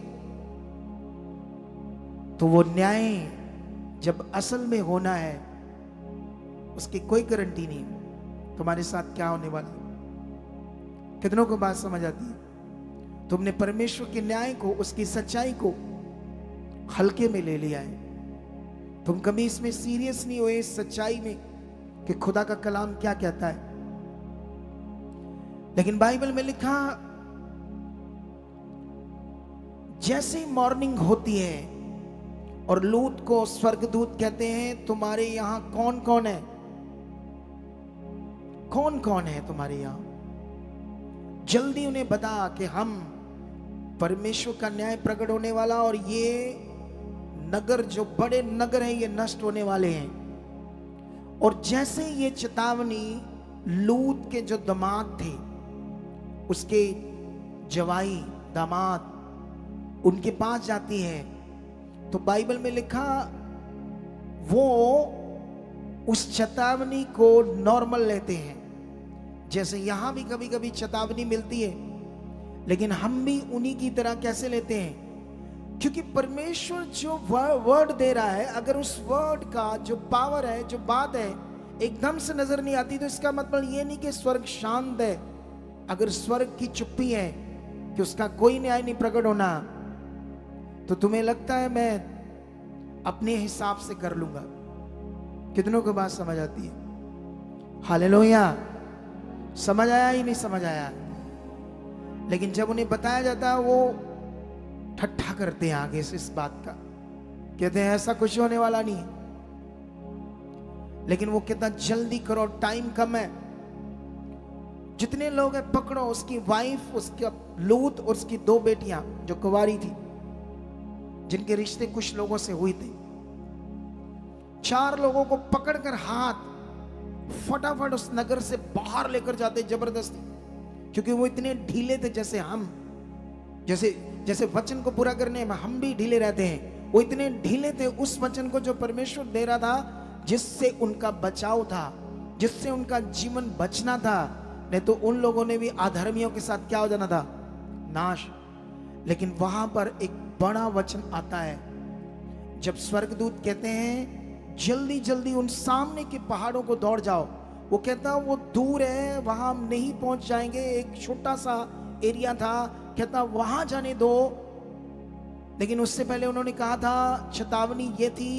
तो वो न्याय जब असल में होना है उसकी कोई गारंटी नहीं तुम्हारे साथ क्या होने वाला है। कितनों को बात समझ आती है? तुमने परमेश्वर के न्याय को, उसकी सच्चाई को हल्के में ले लिया है। तुम कभी इसमें सीरियस नहीं हुए, इस सच्चाई में कि खुदा का कलाम क्या कहता है। लेकिन बाइबल में लिखा, जैसे मॉर्निंग होती है और लूत को स्वर्गदूत कहते हैं, तुम्हारे यहां कौन कौन है, कौन कौन है तुम्हारे यहां, जल्दी उन्हें बता कि हम परमेश्वर का न्याय प्रकट होने वाला और ये नगर, जो बड़े नगर हैं, ये नष्ट होने वाले हैं। और जैसे ये चेतावनी लूत के जो दामाद थे, उसके जवाई दामाद उनके पास जाती है, तो बाइबल में लिखा वो उस चेतावनी को नॉर्मल लेते हैं। जैसे यहां भी कभी कभी चेतावनी मिलती है, लेकिन हम भी उन्हीं की तरह कैसे लेते हैं, क्योंकि परमेश्वर जो वर्ड दे रहा है, अगर उस वर्ड का जो पावर है, जो बात है, एकदम से नजर नहीं आती, तो इसका मतलब ये नहीं कि स्वर्ग शांत है। अगर स्वर्ग की चुप्पी है कि उसका कोई न्याय नहीं प्रकट होना, तो तुम्हें लगता है मैं अपने हिसाब से कर लूंगा। कितनों को बात समझ आती है? हालेलुया। समझ आया ही नहीं समझ आया? लेकिन जब उन्हें बताया जाता है वो ठट्ठा करते हैं आगे से इस बात का, कहते हैं ऐसा कुछ होने वाला नहीं है। लेकिन वो कहता जल्दी करो, टाइम कम है, जितने लोग हैं पकड़ो। उसकी वाइफ, उसका लूत और उसकी 2 बेटियां जो कुंवारी थी, जिनके रिश्ते कुछ लोगों से हुए थे, 4 लोगों को पकड़कर हाथ फटाफट उस नगर से बाहर लेकर जाते जबरदस्ती, क्योंकि वो इतने ढीले थे जैसे हम, जैसे वचन को पूरा करने में हम भी ढीले रहते हैं, वो इतने ढीले थे उस वचन को जो परमेश्वर दे रहा था, जिससे उनका बचाव था, जिससे उनका जीवन बचना था। नहीं तो उन लोगों ने भी अधर्मियों के साथ क्या हो जाना था? नाश। लेकिन वहां पर एक बड़ा वचन आता है, जब स्वर्गदूत कहते हैं जल्दी जल्दी उन सामने के पहाड़ों को दौड़ जाओ। वो कहता वो दूर है, वहां हम नहीं पहुंच जाएंगे, एक छोटा सा एरिया था, कहता वहां जाने दो। लेकिन उससे पहले उन्होंने कहा था, चेतावनी ये थी,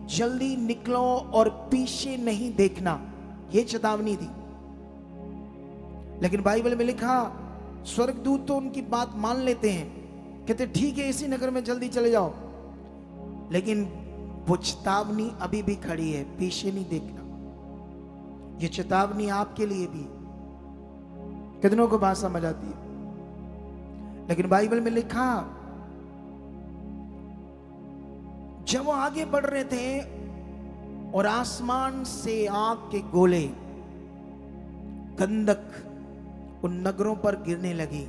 जल्दी निकलो और पीछे नहीं देखना, ये चेतावनी थी। लेकिन बाइबल में लिखा, स्वर्गदूत तो उनकी बात मान लेते हैं, कहते ठीक है इसी नगर में जल्दी चले जाओ, लेकिन वो चेतावनी अभी भी खड़ी है, पीछे नहीं देखना। ये चेतावनी आपके लिए भी, कितनों को बात समझ आती है? लेकिन बाइबल में लिखा, जब वो आगे बढ़ रहे थे और आसमान से आग के गोले, गंधक उन नगरों पर गिरने लगी।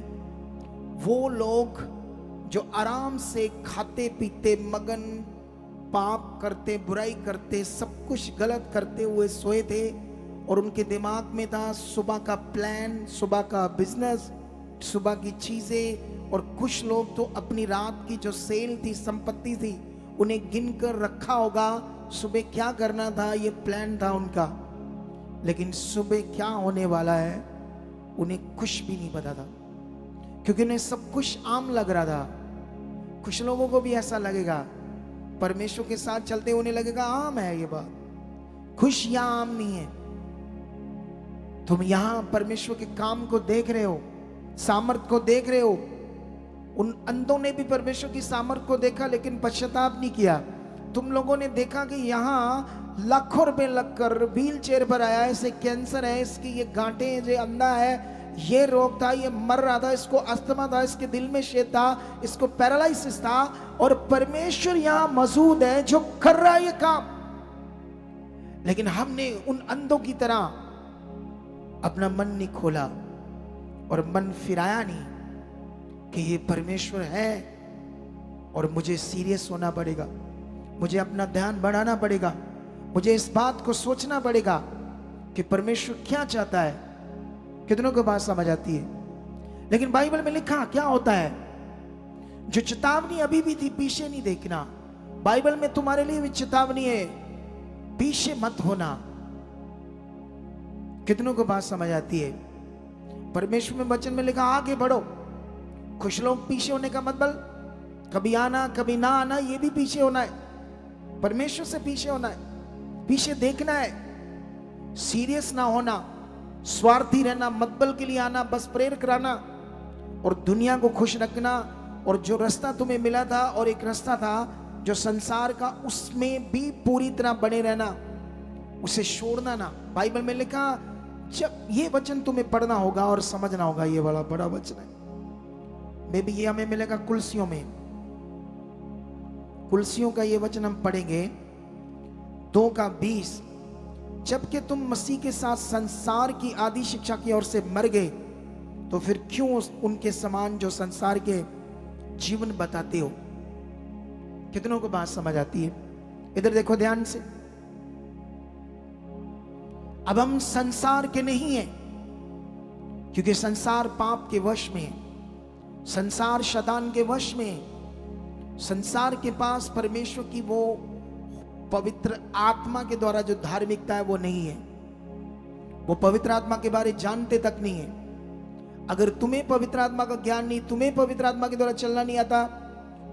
वो लोग जो आराम से खाते पीते मगन, पाप करते, बुराई करते, सब कुछ गलत करते हुए सोए थे, और उनके दिमाग में था सुबह का प्लान, सुबह का बिजनेस, सुबह की चीजें। और कुछ लोग तो अपनी रात की जो सेल थी, संपत्ति थी, उन्हें गिन कर रखा होगा, सुबह क्या करना था, ये प्लान था उनका। लेकिन सुबह क्या होने वाला है उन्हें कुछ भी नहीं पता था, क्योंकि उन्हें सब कुछ आम लग रहा था। कुछ लोगों को भी ऐसा लगेगा, परमेश्वर के साथ चलते उन्हें लगेगा आम है ये बात, खुश या आम नहीं है। तुम यहां परमेश्वर के काम को देख रहे हो, सामर्थ को देख रहे हो। उन अंधों ने भी परमेश्वर की सामर्थ को देखा, लेकिन पश्चाताप नहीं किया। तुम लोगों ने देखा कि यहाँ लाखों रुपए लगकर व्हील चेयर पर आया है, इसे कैंसर है, इसकी ये गांठें हैं, ये अंधा है, ये रोग था, ये मर रहा था, इसको अस्थमा था, इसके दिल में छेद था, इसको पैरालिसिस था, और परमेश्वर यहां मौजूद है जो कर रहा है ये काम। लेकिन हमने उन अंधों की तरह अपना मन नहीं खोला और मन फिराया नहीं कि ये परमेश्वर है और मुझे सीरियस होना पड़ेगा, मुझे अपना ध्यान बढ़ाना पड़ेगा, मुझे इस बात को सोचना पड़ेगा कि परमेश्वर क्या चाहता है। कितनों को बात समझ आती है? लेकिन बाइबल में लिखा क्या होता है, जो चेतावनी अभी भी थी, पीछे नहीं देखना। बाइबल में तुम्हारे लिए भी चेतावनी है, पीछे मत होना। कितनों को बात समझ आती है? परमेश्वर में वचन में लिखा आगे बढ़ो। कुछ लोग पीछे होने का मतलब कभी आना कभी ना आना, ये भी पीछे होना है। परमेश्वर से पीछे होना है, पीछे देखना है, सीरियस ना होना, स्वार्थी रहना, मतबल के लिए आना, बस प्रेयर कराना और दुनिया को खुश रखना। और जो रास्ता तुम्हें मिला था और एक रास्ता था जो संसार का, उसमें भी पूरी तरह बने रहना, उसे छोड़ना ना। बाइबल में लिखा, जब ये वचन तुम्हें पढ़ना होगा और समझना होगा, ये वाला बड़ा वचन है। मे भी ये हमें मिलेगा कुलसियों में, कुलसियों का ये वचन हम पढ़ेंगे 2:20। जबकि तुम मसीह के साथ संसार की आदि शिक्षा की ओर से मर गए, तो फिर क्यों उनके समान जो संसार के जीवन बताते हो? कितनों को बात समझ आती है? इधर देखो ध्यान से। अब हम संसार के नहीं हैं, क्योंकि संसार पाप के वश में है, संसार शैतान के वश में है। संसार के पास परमेश्वर की वो पवित्र आत्मा के द्वारा जो धार्मिकता है वो नहीं है। वो पवित्र आत्मा के बारे जानते तक नहीं है। अगर तुम्हें पवित्र आत्मा का ज्ञान नहीं, तुम्हें पवित्र आत्मा के द्वारा चलना नहीं आता,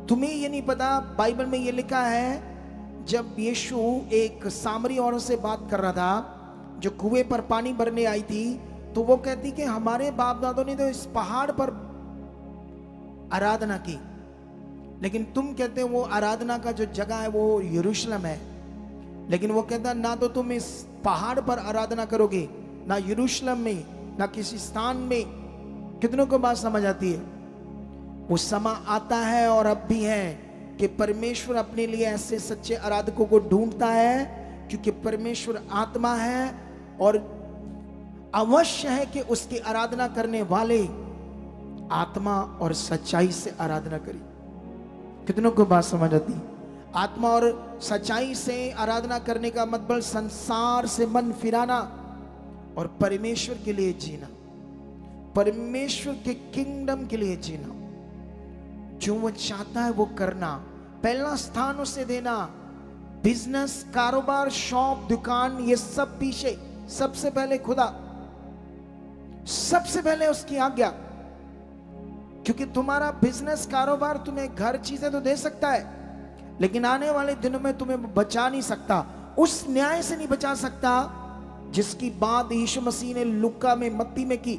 तुम्हें ये नहीं पता। बाइबल में ये लिखा है, जब यीशु एक सामरी औरत से बात कर रहा था, जो कुएं पर पानी भरने आई थी, तो वो कहती कि हमारे बाप दादों ने तो इस पहाड़ पर आराधना की, लेकिन तुम कहते हो वो आराधना का जो जगह है वो यरूशलेम है। लेकिन वो कहता ना तो तुम इस पहाड़ पर आराधना करोगे, ना यरूशलेम में, ना किसी स्थान में। कितनों को बात समझ आती है? वो समय आता है और अब भी है कि परमेश्वर अपने लिए ऐसे सच्चे आराधकों को ढूंढता है, क्योंकि परमेश्वर आत्मा है और अवश्य है कि उसकी आराधना करने वाले आत्मा और सच्चाई से आराधना करें। कितनों को बात समझ आती? आत्मा और सच्चाई से आराधना करने का मतलब संसार से मन फिराना और परमेश्वर के लिए जीना, परमेश्वर के किंगडम के लिए जीना, जो वो चाहता है वो करना, पहला स्थान उसे देना। बिजनेस, कारोबार, शॉप, दुकान, ये सब पीछे, सबसे पहले खुदा, सबसे पहले उसकी आज्ञा। क्योंकि तुम्हारा बिजनेस, कारोबार तुम्हें घर चीजें तो दे सकता है, लेकिन आने वाले दिनों में तुम्हें बचा नहीं सकता, उस न्याय से नहीं बचा सकता जिसकी बात यीशु मसीह ने लुका में, मत्ती में की,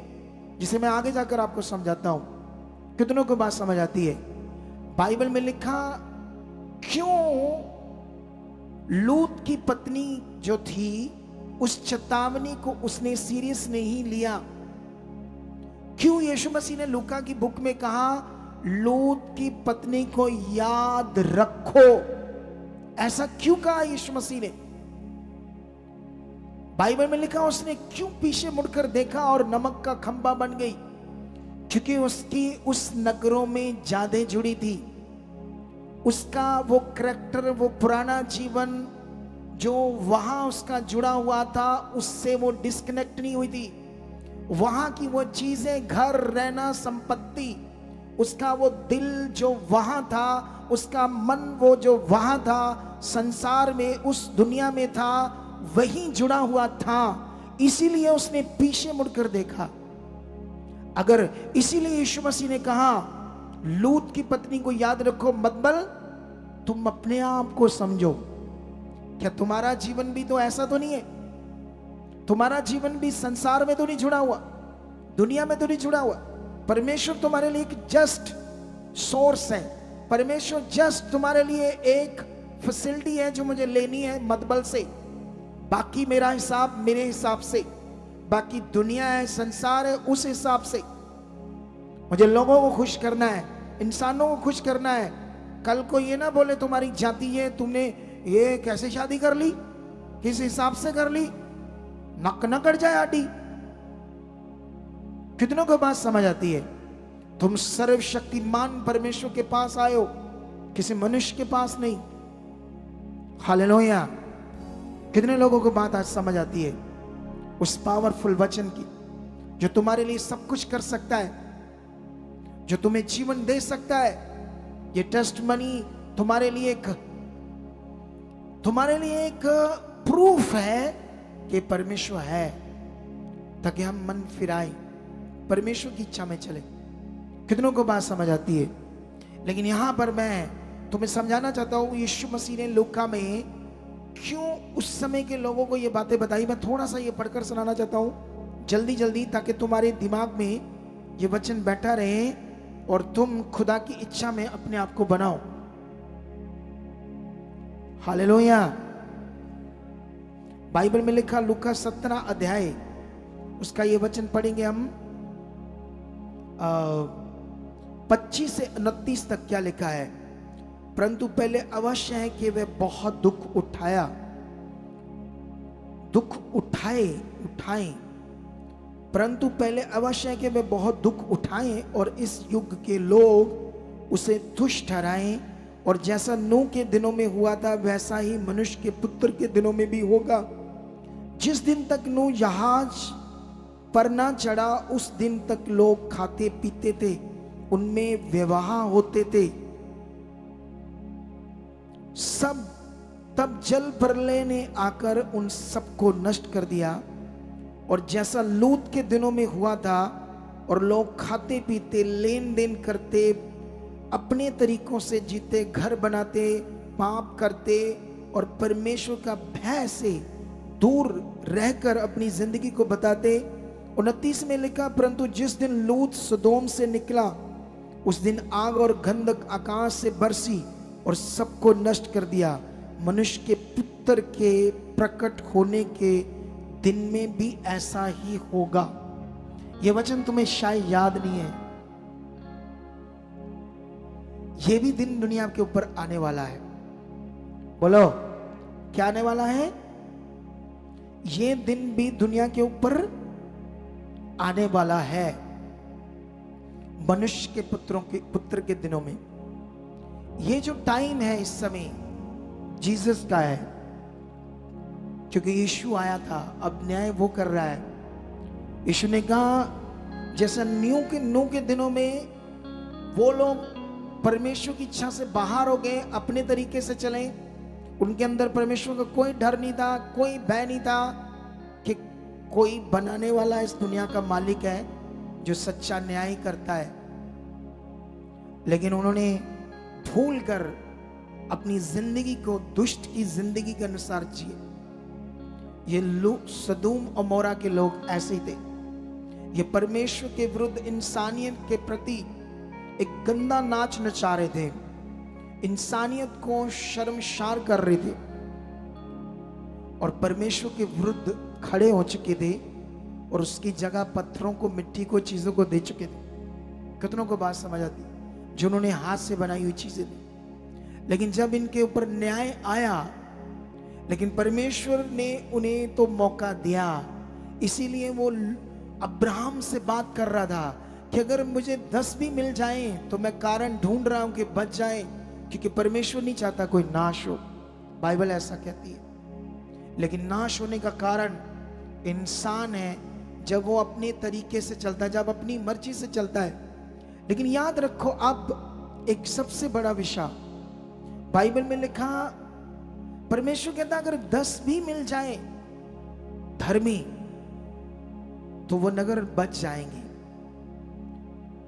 जिसे मैं आगे जाकर आपको समझाता हूं। कितनों को बात समझ आती है? बाइबल में लिखा, क्यों लूत की पत्नी जो थी उस चेतावनी को उसने सीरियस नहीं लिया? क्यों यीशु मसीह ने लूका की बुक में कहा लूत की पत्नी को याद रखो? ऐसा क्यों कहा यीशु मसीह ने? बाइबल में लिखा उसने क्यों पीछे मुड़कर देखा और नमक का खंबा बन गई? क्योंकि उसकी उस नगरों में यादें जुड़ी थी, उसका वो करैक्टर, वो पुराना जीवन जो वहां उसका जुड़ा हुआ था, उससे वो डिस्कनेक्ट नहीं हुई थी। वहां की वो चीजें, घर, रहना, संपत्ति, उसका वो दिल जो वहां था, उसका मन वो जो वहां था, संसार में, उस दुनिया में था, वही जुड़ा हुआ था। इसीलिए उसने पीछे मुड़कर देखा। अगर इसीलिए यीशु मसीह ने कहा लूत की पत्नी को याद रखो, मतलब तुम अपने आप को समझो। क्या तुम्हारा जीवन भी तो ऐसा तो नहीं है? तुम्हारा जीवन भी संसार में तो नहीं जुड़ा हुआ, दुनिया में तो नहीं जुड़ा हुआ। परमेश्वर तुम्हारे लिए एक जस्ट सोर्स है, परमेश्वर जस्ट तुम्हारे लिए एक फैसिलिटी है जो मुझे लेनी है मतबल से। बाकी मेरा हिसाब मेरे हिसाब से, बाकी दुनिया है, संसार है, उस हिसाब से। मुझे लोगों को खुश करना है, इंसानों को खुश करना है। कल को ये ना बोले तुम्हारी जाति है, तुमने ये कैसे शादी कर ली, किस हिसाब से कर ली, नक न कट जाए आटी। कितनों को बात समझ आती है? तुम सर्वशक्तिमान परमेश्वर के पास आए हो, किसी मनुष्य के पास नहीं। हालेलुया। कितने लोगों को बात आज समझ आती है उस पावरफुल वचन की, जो तुम्हारे लिए सब कुछ कर सकता है, जो तुम्हें जीवन दे सकता है। ये टेस्टमनी तुम्हारे लिए एक प्रूफ है कि परमेश्वर है, ताकि हम मन फिराएं, परमेश्वर की इच्छा में चले। कितनों को बात समझ आती है? लेकिन यहां पर मैं तुम्हें समझाना चाहता हूं यीशु मसीह ने लूका में क्यों उस समय के लोगों को ये बातें बताई। मैं थोड़ा सा ये पढ़कर सुनाना चाहता हूं जल्दी जल्दी, ताकि तुम्हारे दिमाग में ये वचन बैठा रहे और तुम खुदा की इच्छा में अपने आप को बनाओ। हालेलुया। बाइबल में लिखा लूका 17 अध्याय, उसका ये वचन पढ़ेंगे हम 25 से 29 तक। क्या लिखा है? परंतु पहले अवश्य है कि वे बहुत दुख उठाए, परंतु पहले अवश्य है कि वे बहुत दुख उठाएं और इस युग के लोग उसे तुच्छ ठहराएं, और जैसा नूह के दिनों में हुआ था वैसा ही मनुष्य के पुत्र के दिनों में भी होगा। जिस दिन तक नूह जहाज पर ना चढ़ा उस दिन तक लोग खाते पीते थे, उनमें विवाह होते थे। सब तब जल प्रलय ने आकर उन सबको नष्ट कर दिया, और जैसा लूत के दिनों में हुआ था, और लोग खाते पीते, लेन देन करते, अपने तरीकों से जीते, घर बनाते, पाप करते और परमेश्वर का भय से दूर रहकर अपनी जिंदगी को बताते। 29 में लिखा, परंतु जिस दिन लूत सदोम से निकला उस दिन आग और गंधक आकाश से बरसी और सबको नष्ट कर दिया। मनुष्य के पुत्र के प्रकट होने के दिन में भी ऐसा ही होगा। यह वचन तुम्हें शायद याद नहीं है। यह भी दिन दुनिया के ऊपर आने वाला है। बोलो, क्या आने वाला है? ये दिन भी दुनिया के ऊपर आने वाला है, मनुष्य के पुत्र के दिनों में। ये जो टाइम है इस समय जीसस का है, क्योंकि यीशु आया था, अब न्याय वो कर रहा है। यीशु ने कहा जैसा नूह के दिनों में वो लोग परमेश्वर की इच्छा से बाहर हो गए, अपने तरीके से चले, उनके अंदर परमेश्वर का कोई डर नहीं था, कोई भय नहीं था कि कोई बनाने वाला इस दुनिया का मालिक है जो सच्चा न्याय करता है। लेकिन उन्होंने भूल कर अपनी जिंदगी को दुष्ट की जिंदगी के अनुसार जिए। ये लोग सदोम और मोरा के लोग ऐसे ही थे। ये परमेश्वर के विरुद्ध इंसानियत के प्रति एक गंदा नाच नचा रहे थे, इंसानियत को शर्मसार कर रहे थे और परमेश्वर के विरुद्ध खड़े हो चुके थे और उसकी जगह पत्थरों को, मिट्टी को, चीजों को दे चुके थे। कितनों को बात समझ आती? जो उन्होंने हाथ से बनाई हुई चीजें थी। लेकिन जब इनके ऊपर न्याय आया, लेकिन परमेश्वर ने उन्हें तो मौका दिया। इसीलिए वो अब्राहम से बात कर रहा था कि अगर मुझे 10 भी मिल जाएं तो मैं कारण ढूंढ रहा हूं कि बच जाएं, क्योंकि परमेश्वर नहीं चाहता कोई नाश हो। बाइबल ऐसा कहती है। लेकिन नाश होने का कारण इंसान है, जब वो अपने तरीके से चलता है, जब अपनी मर्जी से चलता है। लेकिन याद रखो, अब एक सबसे बड़ा विषय बाइबल में लिखा, परमेश्वर कहता अगर 10 भी मिल जाए धर्मी तो वो नगर बच जाएंगे।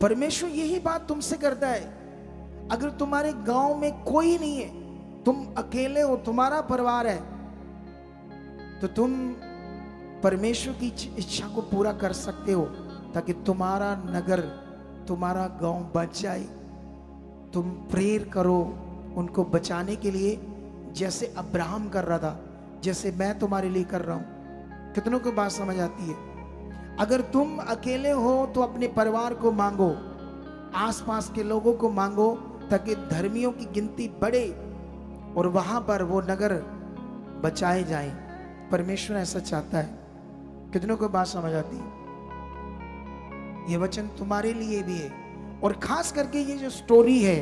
परमेश्वर यही बात तुमसे करता है। अगर तुम्हारे गांव में कोई नहीं है, तुम अकेले हो, तुम्हारा परिवार है, तो तुम परमेश्वर की इच्छा को पूरा कर सकते हो ताकि तुम्हारा नगर, तुम्हारा गांव बच जाए। तुम प्रेयर करो उनको बचाने के लिए, जैसे अब्राहम कर रहा था, जैसे मैं तुम्हारे लिए कर रहा हूं। कितनों को बात समझ आती है? अगर तुम अकेले हो तो अपने परिवार को मांगो, आसपास के लोगों को मांगो, ताकि धर्मियों की गिनती बढ़े और वहां पर वो नगर बचाए जाए। परमेश्वर ऐसा चाहता है। कितनों को बात समझ आती है? ये वचन तुम्हारे लिए भी है। और खास करके ये जो स्टोरी है,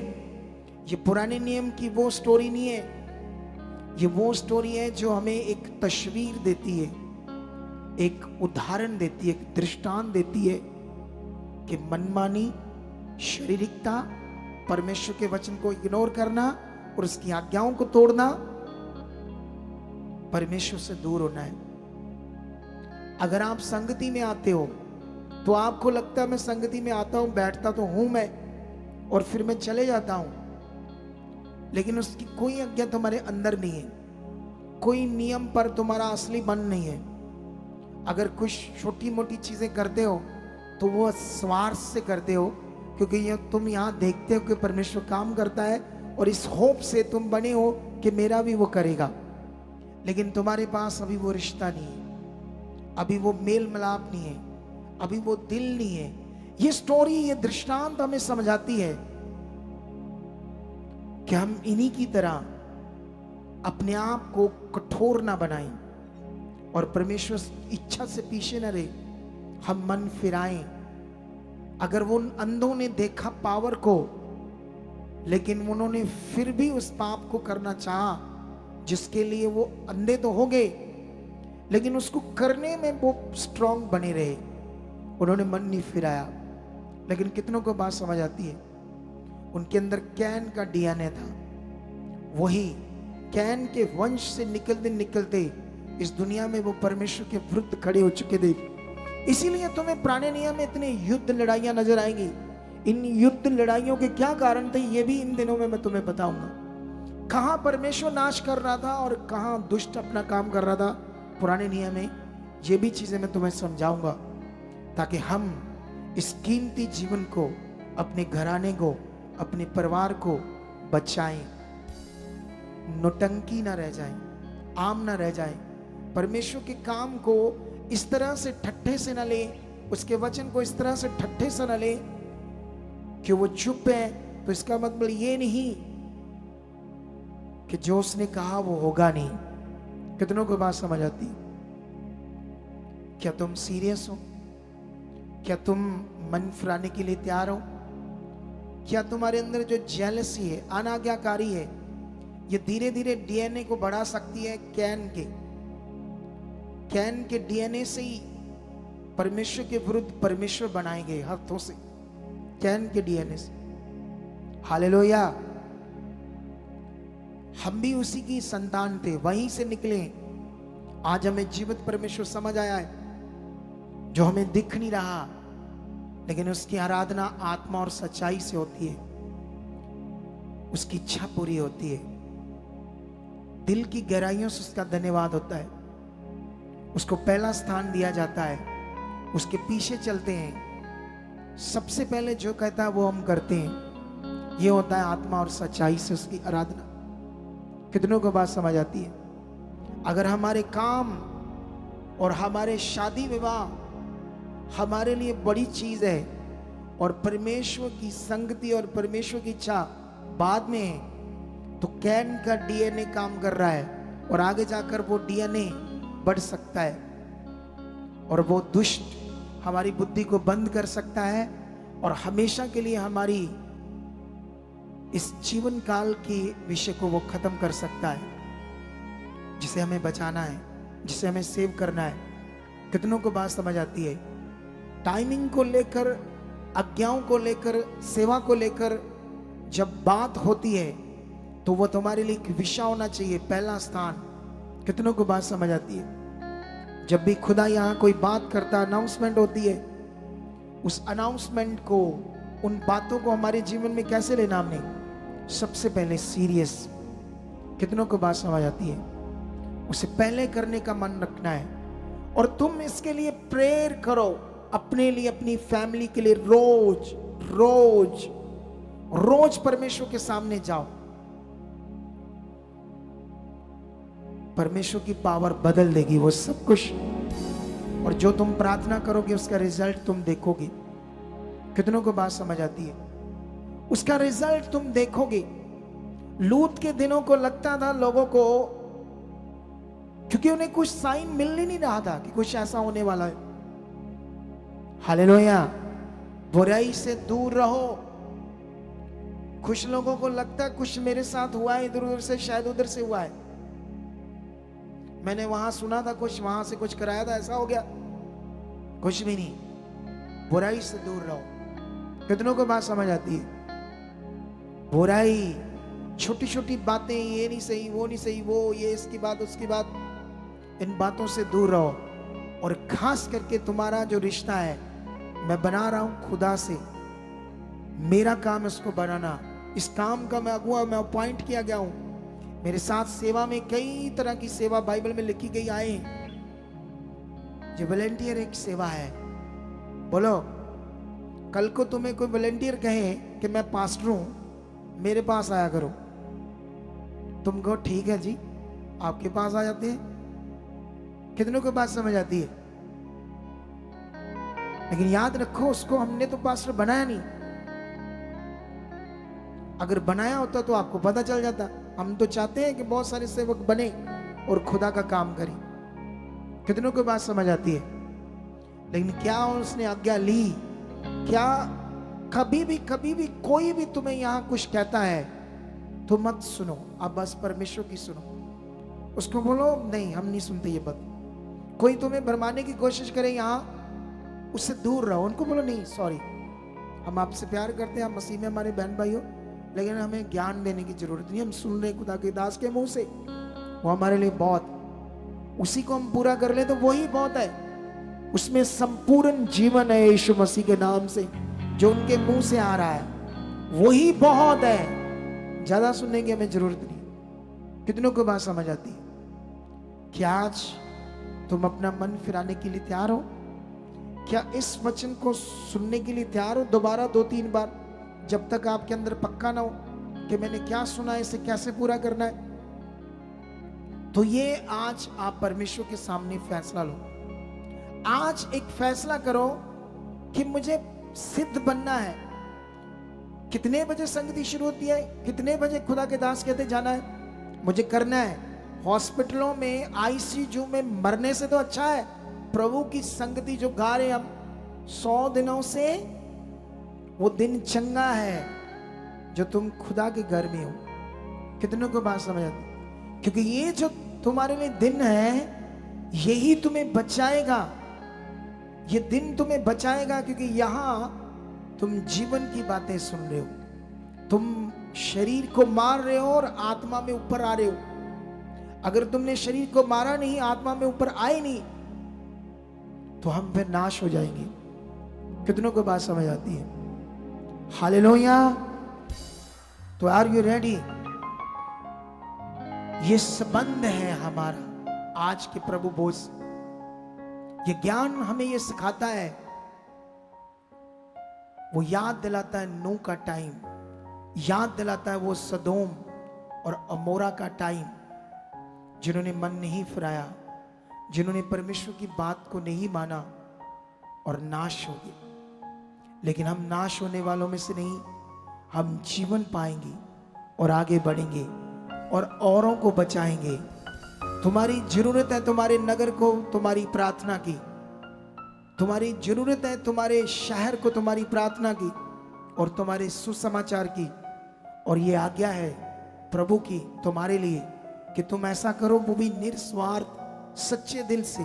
ये पुराने नियम की वो स्टोरी नहीं है। ये वो स्टोरी है जो हमें एक तस्वीर देती है, एक उदाहरण देती है, एक दृष्टांत देती है कि मनमानी, शारीरिकता, परमेश्वर के वचन को इग्नोर करना और उसकी आज्ञाओं को तोड़ना, परमेश्वर से दूर होना है। अगर आप संगति में आते हो तो आपको लगता है मैं संगति में आता हूं, बैठता तो हूं मैं, और फिर मैं चले जाता हूं, लेकिन उसकी कोई आज्ञा तुम्हारे अंदर नहीं है, कोई नियम पर तुम्हारा असली मन नहीं है। अगर कुछ छोटी मोटी चीजें करते हो तो वो स्वार्थ से करते हो, क्योंकि ये तुम यहाँ देखते हो कि परमेश्वर काम करता है और इस होप से तुम बने हो कि मेरा भी वो करेगा। लेकिन तुम्हारे पास अभी वो रिश्ता नहीं है, अभी वो मेल मिलाप नहीं है, अभी वो दिल नहीं है। ये स्टोरी, ये दृष्टांत हमें समझाती है कि हम इन्हीं की तरह अपने आप को कठोर ना बनाएं और परमेश्वर इच्छा से पीछे न रहे, हम मन फिराएं। अगर वो अंधों ने देखा पावर को, लेकिन उन्होंने फिर भी उस पाप को करना चाहा जिसके लिए वो अंधे तो हो गए, लेकिन उसको करने में वो स्ट्रांग बने रहे, उन्होंने मन नहीं फिराया। लेकिन कितनों को बात समझ आती है? उनके अंदर कैन का डीएनए था, वही कैन के वंश से निकलते निकलते इस दुनिया में वो परमेश्वर के विरुद्ध खड़े हो चुके थे। इसीलिए तुम्हें पुराने नियम में इतने युद्ध लड़ाइयां नजर आएंगी। इन युद्ध लड़ाइयों के क्या कारण थे, ये भी इन दिनों में मैं तुम्हें बताऊंगा। कहां परमेश्वर नाश कर रहा था और कहां दुष्ट अपना काम कर रहा था पुराने नियम में, ये भी चीजें मैं तुम्हें समझाऊंगा ताकि हम इस कीमती जीवन को, अपने घराने को, अपने परिवार को बचाएं, नौटंकी ना रह जाए, आम ना रह जाए, परमेश्वर के काम को इस तरह से ठट्ठे से ना ले, उसके वचन को इस तरह से ठट्ठे से ना ले कि वो चुप है तो इसका मतलब ये नहीं कि जो उसने कहा वो होगा नहीं। कितनों को बात समझ आती? क्या तुम सीरियस हो? क्या तुम मन फिराने के लिए तैयार हो? क्या तुम्हारे अंदर जो जेलसी है, अनाज्ञाकारी है, ये धीरे धीरे डीएनए को बढ़ा सकती है? कैन के डीएनए से ही परमेश्वर के विरुद्ध परमेश्वर बनाए गए हाथों से, कैन के डीएनए से। हालेलुया। हम भी उसी की संतान थे, वहीं से निकले। आज हमें जीवित परमेश्वर समझ आया है, जो हमें दिख नहीं रहा, लेकिन उसकी आराधना आत्मा और सच्चाई से होती है, उसकी इच्छा पूरी होती है, दिल की गहराइयों से उसका धन्यवाद होता है, उसको पहला स्थान दिया जाता है, उसके पीछे चलते हैं। सबसे पहले जो कहता है वो हम करते हैं। ये होता है आत्मा और सच्चाई से उसकी आराधना। कितनों को बात समझ आती है? अगर हमारे काम और हमारे शादी विवाह हमारे लिए बड़ी चीज है और परमेश्वर की संगति और परमेश्वर की इच्छा बाद में है, तो कैन का डीएनए काम कर रहा है और आगे जाकर वो डीएनए बढ़ सकता है और वो दुष्ट हमारी बुद्धि को बंद कर सकता है और हमेशा के लिए हमारी इस जीवन काल के विषय को वो खत्म कर सकता है, जिसे हमें बचाना है, जिसे हमें सेव करना है। कितनों को बात समझ आती है? टाइमिंग को लेकर, आज्ञाओं को लेकर, सेवा को लेकर जब बात होती है तो वो तुम्हारे लिए एक विषय होना चाहिए, पहला स्थान। कितनों को बात समझ आती है? जब भी खुदा यहाँ कोई बात करता, अनाउंसमेंट होती है, उस अनाउंसमेंट को, उन बातों को हमारे जीवन में कैसे लेना? हमने सबसे पहले सीरियस। कितनों को बात समझ आती है? उसे पहले करने का मन रखना है और तुम इसके लिए प्रेयर करो, अपने लिए, अपनी फैमिली के लिए। रोज रोज रोज परमेश्वर के सामने जाओ। परमेश्वर की पावर बदल देगी वो सब कुछ, और जो तुम प्रार्थना करोगे उसका रिजल्ट तुम देखोगे। कितनों को बात समझ आती है? उसका रिजल्ट तुम देखोगे। लूत के दिनों को लगता था लोगों को, क्योंकि उन्हें कुछ साइन मिल ही नहीं रहा था कि कुछ ऐसा होने वाला है। हालेलुया। बुराई से दूर रहो। कुछ लोगों को लगता है कुछ मेरे साथ हुआ है, इधर उधर से, शायद उधर से हुआ है, मैंने वहां सुना था कुछ, वहां से कुछ कराया था, ऐसा हो गया। कुछ भी नहीं। बुराई से दूर रहो। कितनों को बात समझ आती है? बुराई, छोटी छोटी बातें, ये नहीं सही, वो नहीं सही, वो ये इसकी बात, उसकी बात, इन बातों से दूर रहो। और खास करके तुम्हारा जो रिश्ता है, मैं बना रहा हूं खुदा से, मेरा काम है उसको बनाना। इस काम का मैं अगुआ, मैं अपॉइंट किया गया हूं। मेरे साथ सेवा में कई तरह की सेवा बाइबल में लिखी गई आए। जो वॉलंटियर एक सेवा है। बोलो, कल को तुम्हें कोई वॉलंटियर कहे कि मैं पास्टर हूं, मेरे पास आया करो, तुम कहो ठीक है जी, आपके पास आ जाते हैं। कितनों को बात समझ आती है? लेकिन याद रखो, उसको हमने तो पास्टर बनाया नहीं। अगर बनाया होता तो आपको पता चल जाता। हम तो चाहते हैं कि बहुत सारे सेवक बने और खुदा का काम करें। कितनों को बात समझ आती है? लेकिन क्या उसने आज्ञा ली? क्या कभी भी कोई भी तुम्हें यहां कुछ कहता है तो मत सुनो, आप बस परमेश्वर की सुनो। उसको बोलो नहीं, हम नहीं सुनते ये बात। कोई तुम्हें भरमाने की कोशिश करे यहां, उससे दूर रहो। उनको बोलो नहीं, सॉरी, हम आपसे प्यार करते हैं, हम मसीह में हमारे बहन भाई हो, लेकिन हमें ज्ञान देने की जरूरत नहीं। हम सुन रहे खुदा के दास के मुंह से, वो हमारे लिए बहुत, उसी को हम पूरा कर ले तो वही बहुत है। उसमें संपूर्ण जीवन है यीशु मसीह के नाम से, जो उनके मुंह से आ रहा है, वही बहुत है। ज्यादा सुनने की हमें जरूरत नहीं। कितनों को बात समझ आती है? कि आज तुम अपना मन फिराने के लिए तैयार हो? क्या इस वचन को सुनने के लिए तैयार हो दोबारा 2-3 बार, जब तक आपके अंदर पक्का ना हो कि मैंने क्या सुना है, इसे कैसे पूरा करना है? तो ये आज आप परमेश्वर के सामने फैसला लो। आज एक फैसला करो कि मुझे सिद्ध बनना है। कितने बजे संगति शुरू होती है? कितने बजे खुदा के दास कहते जाना है? मुझे करना है। हॉस्पिटलों में, आईसीयू में मरने से तो अच्छा है प्रभु की संगति जो गा रहे हम 100 दिनों से, वो दिन चंगा है जो तुम खुदा के घर में हो। कितनों को बात समझ आती? क्योंकि ये जो तुम्हारे लिए दिन है, यही तुम्हें बचाएगा। ये दिन तुम्हें बचाएगा, क्योंकि यहां तुम जीवन की बातें सुन रहे हो। तुम शरीर को मार रहे हो और आत्मा में ऊपर आ रहे हो। अगर तुमने शरीर को मारा नहीं, आत्मा में ऊपर आए नहीं, तो हम फिर नाश हो जाएंगे। कितनों को बात समझ आती है? हालेलुया। तो आर यू रेडी? ये संबंध है हमारा आज के प्रभु बोझ। ये ज्ञान हमें ये सिखाता है, वो याद दिलाता है नूह का टाइम, याद दिलाता है वो सदोम और अमोरा का टाइम, जिन्होंने मन नहीं फिराया, जिन्होंने परमेश्वर की बात को नहीं माना और नाश हो गए। लेकिन हम नाश होने वालों में से नहीं, हम जीवन पाएंगे और आगे बढ़ेंगे और औरों को बचाएंगे। तुम्हारी जरूरत है तुम्हारे नगर को तुम्हारी प्रार्थना की, तुम्हारी जरूरत है तुम्हारे शहर को तुम्हारी प्रार्थना की और तुम्हारे सुसमाचार की। और ये आज्ञा है प्रभु की तुम्हारे लिए कि तुम ऐसा करो, वो भी निस्वार्थ सच्चे दिल से।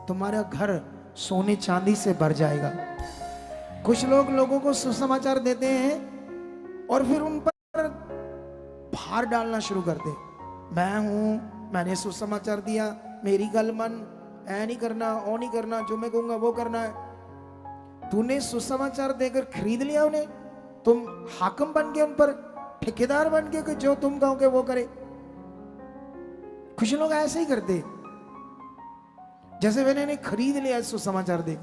तुम्हारा घर सोने चांदी से भर जाएगा। कुछ लोगों को सुसमाचार देते हैं और फिर उन पर भार डालना शुरू करते हैं। मैं हूं, मैंने सुसमाचार दिया, मेरी गल मन, ऐ नहीं करना, ओ नहीं करना, जो मैं कहूंगा वो करना है। तूने सुसमाचार देकर खरीद लिया उन्हें, तुम हाकिम बन गए, उन पर ठेकेदार बन गए कि जो तुम कहोगे वो करे। कुछ लोग ऐसे ही करते, जैसे मैंने इन्हें खरीद लिया सुसमाचार दे,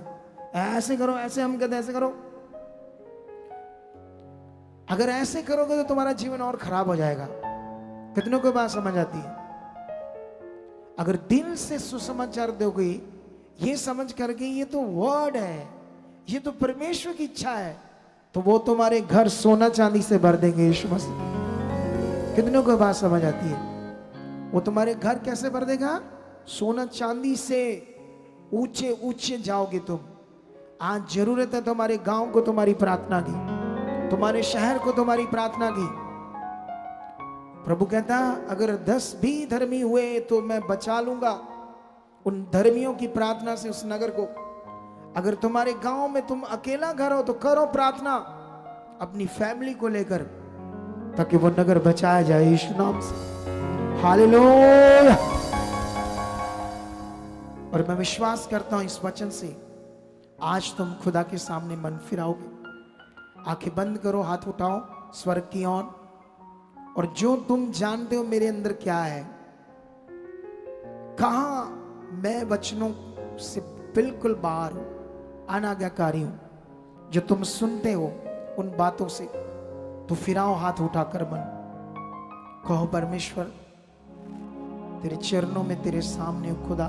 ऐसे करो, ऐसे हम कहते ऐसे करो। अगर ऐसे करोगे तो तुम्हारा जीवन और खराब हो जाएगा। कितनों को बात समझ आती है? अगर दिल से सुसमाचार दोगे, ये समझ करके ये तो वर्ड है, ये तो परमेश्वर की इच्छा है, तो वो तुम्हारे घर सोना चांदी से भर देंगे यीशु मसीह। कितनों को बात समझ आती है? वो तुम्हारे घर कैसे भर देगा? सोना चांदी से ऊंचे ऊंचे जाओगे तुम। आज जरूरत है तुम्हारे गांव को तुम्हारी प्रार्थना की, तुम्हारे शहर को तुम्हारी प्रार्थना की। प्रभु कहता, अगर 10 भी धर्मी हुए तो मैं बचा लूंगा उन धर्मियों की प्रार्थना से उस नगर को। अगर तुम्हारे गांव में तुम अकेला घर हो तो करो प्रार्थना अपनी फैमिली को लेकर, ताकि वो नगर बचाया जाए यीशु नाम से। हालेलुया। और मैं विश्वास करता हूं इस वचन से आज तुम खुदा के सामने मन फिराओगे। आंखें बंद करो, हाथ उठाओ स्वर्ग की ओर, और जो तुम जानते हो मेरे अंदर क्या है, कहां मैं वचनों से बिल्कुल बाहर हूं, अनाज्ञाकारी हूं, जो तुम सुनते हो उन बातों से, तो फिराओ हाथ उठाकर मन, कहो परमेश्वर तेरे चरणों में, तेरे सामने खुदा,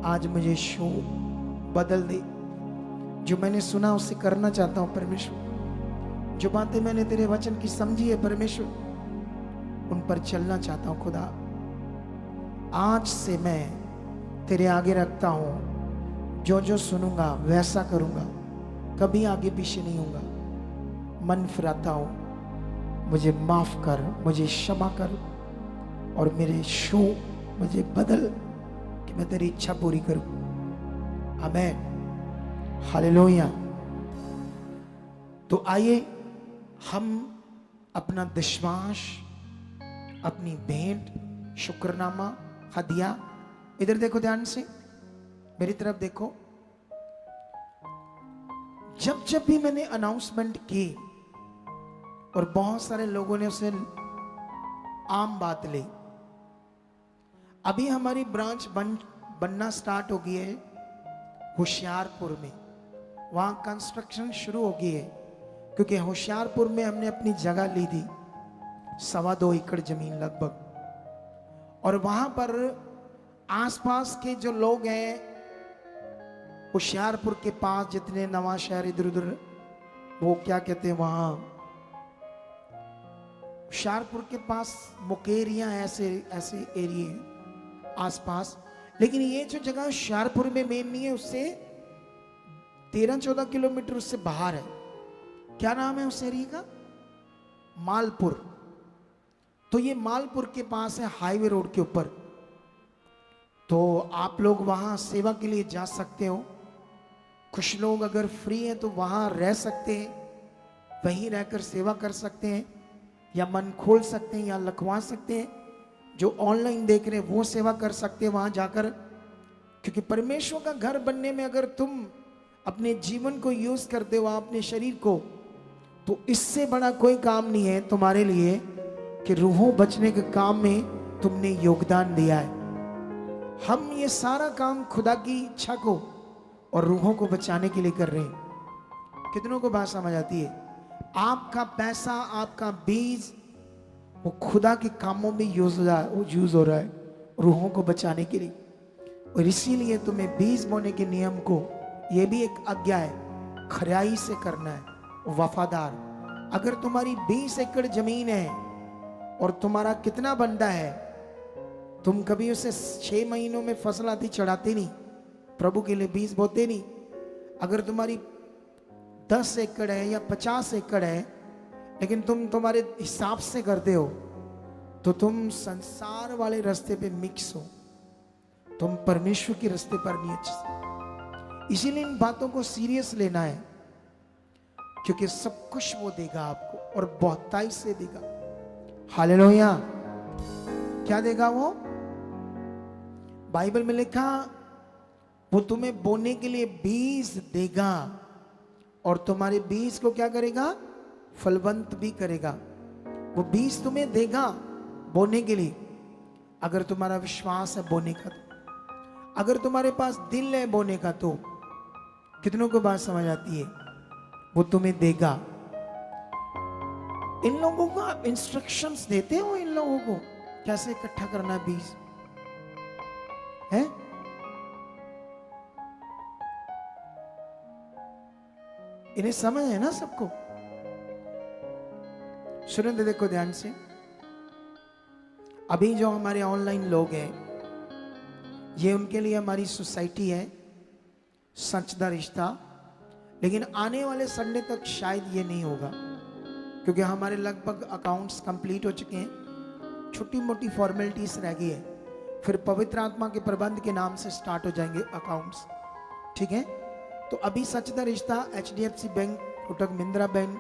आज मुझे शो बदल दे। जो मैंने सुना उसे करना चाहता हूं परमेश्वर। जो बातें मैंने तेरे वचन की समझी है परमेश्वर, उन पर चलना चाहता हूं खुदा। आज से मैं तेरे आगे रखता हूं, जो जो सुनूंगा वैसा करूंगा, कभी आगे पीछे नहीं होऊंगा। मन फिराता हूं, मुझे माफ कर, मुझे क्षमा कर, और मेरे शो मुझे बदल कि मैं तेरी इच्छा पूरी करूं। आमीन। हालेलुया। तो आइए हम अपना दशमांश, अपनी भेंट, शुक्रनामा, हदिया, इधर देखो ध्यान से, मेरी तरफ देखो। जब जब भी मैंने अनाउंसमेंट की और बहुत सारे लोगों ने उसे आम बात ली, अभी हमारी ब्रांच बन बनना स्टार्ट हो गई है होशियारपुर में, वहां कंस्ट्रक्शन शुरू हो गई है, क्योंकि होशियारपुर में हमने अपनी जगह ली थी 2.25 एकड़ जमीन लगभग, और वहां पर आसपास के जो लोग हैं होशियारपुर के पास जितने नवा शहर इधर उधर, वो क्या कहते हैं वहां होशियारपुर के पास मुकेरियां ऐसे ऐसे एरिया आसपास, लेकिन ये जो जगह होशियारपुर में मेन नहीं है, उससे 13-14 किलोमीटर उससे बाहर है। क्या नाम है उस एरिया का? मालपुर। तो ये मालपुर के पास है, हाईवे रोड के ऊपर। तो आप लोग वहां सेवा के लिए जा सकते हो। कुछ लोग अगर फ्री हैं तो वहां रह सकते हैं, वहीं रहकर सेवा कर सकते हैं, या मन खोल सकते हैं, या लिखवा सकते हैं। जो ऑनलाइन देख रहे हैं वो सेवा कर सकते हैं वहां जाकर, क्योंकि परमेश्वर का घर बनने में अगर तुम अपने जीवन को यूज करते हो, अपने शरीर को, तो इससे बड़ा कोई काम नहीं है तुम्हारे लिए कि रूहों बचने के काम में तुमने योगदान दिया है। हम ये सारा काम खुदा की इच्छा को और रूहों को बचाने के लिए कर रहे हैं। कितनों को बात समझ आती है? आपका पैसा, आपका बीज, वो खुदा के कामों में यूज हो रहा है रूहों को बचाने के लिए। और इसीलिए तुम्हें बीज बोने के नियम को, ये भी एक आज्ञा है, खराई से करना है, वफादार। अगर तुम्हारी 20 एकड़ जमीन है और तुम्हारा कितना बंदा है, तुम कभी उसे 6 महीनों में फसल आती चढ़ाते नहीं, प्रभु के लिए बीज बोते नहीं। अगर तुम्हारी 10 एकड़ है या 50 एकड़ है, लेकिन तुम तुम्हारे हिसाब से करते हो, तो तुम संसार वाले रास्ते पे मिक्स हो, तुम परमेश्वर के रास्ते पर नहीं अच्छे। इसीलिए इन बातों को सीरियस लेना है, क्योंकि सब कुछ वो देगा आपको, और बहुताई से देगा। हालेलुया। क्या देगा वो? बाइबल में लिखा, वो तुम्हें बोने के लिए बीज देगा, और तुम्हारे बीज को क्या करेगा? फलवंत भी करेगा। वो बीज तुम्हें देगा बोने के लिए, अगर तुम्हारा विश्वास है बोने का तो। अगर तुम्हारे पास दिल है बोने का तो। कितनों को बात समझ आती है? वो तुम्हें देगा। इन लोगों को आप इंस्ट्रक्शंस देते हो, इन लोगों को कैसे इकट्ठा करना है बीज है? इन्हें समझ है ना सबको? सुनो देखो ध्यान से। अभी जो हमारे ऑनलाइन लोग हैं, ये उनके लिए हमारी सोसाइटी है सच दा रिश्ता, लेकिन आने वाले संडे तक शायद ये नहीं होगा, क्योंकि हमारे लगभग अकाउंट्स कंप्लीट हो चुके हैं। छोटी मोटी फॉर्मेलिटीज रह गई है, फिर पवित्र आत्मा के प्रबंध के नाम से स्टार्ट हो जाएंगे अकाउंट्स। ठीक है? तो अभी सच दा रिश्ता, HDFC bank, Kotak Mahindra bank,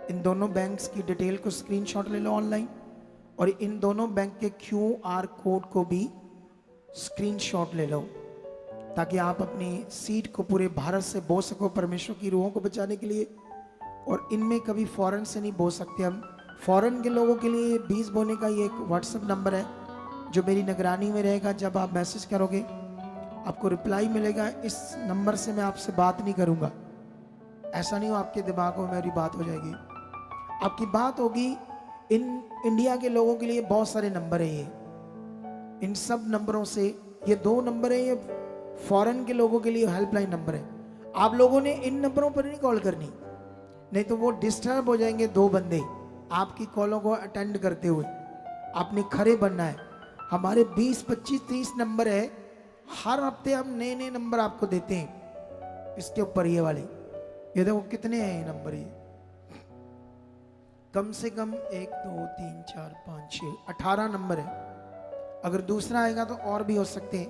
इन दोनों बैंक्स की डिटेल को स्क्रीनशॉट ले लो ऑनलाइन, और इन दोनों बैंक के QR कोड को भी स्क्रीनशॉट ले लो, ताकि आप अपनी सीट को पूरे भारत से बो सको परमेश्वर की रूहों को बचाने के लिए। और इनमें कभी फॉरेन से नहीं बो सकते हम। फॉरेन के लोगों के लिए बीज बोने का ये एक व्हाट्सएप नंबर है, जो मेरी निगरानी में रहेगा। जब आप मैसेज करोगे आपको रिप्लाई मिलेगा। इस नंबर से मैं आपसे बात नहीं करूंगा, ऐसा नहीं हो आपके दिमाग में मेरी बात हो जाएगी। आपकी बात होगी। इन इंडिया के लोगों के लिए बहुत सारे नंबर है, ये इन सब नंबरों से, ये 2 नंबर है, ये फॉरेन के लोगों के लिए हेल्पलाइन नंबर है। आप लोगों ने इन नंबरों पर नहीं कॉल करनी, नहीं तो वो डिस्टर्ब हो जाएंगे 2 बंदे आपकी कॉलों को अटेंड करते हुए। आपने खड़े बनना है। हमारे 20, 25, 30 नंबर है, हर हफ्ते हम नए नए नंबर आपको देते हैं। इसके ऊपर ये वाले, ये देखो कितने हैं ये नंबर, ये कम से कम 1, 2, 3, 4, 5, 6, 18 नंबर है। अगर दूसरा आएगा तो और भी हो सकते हैं।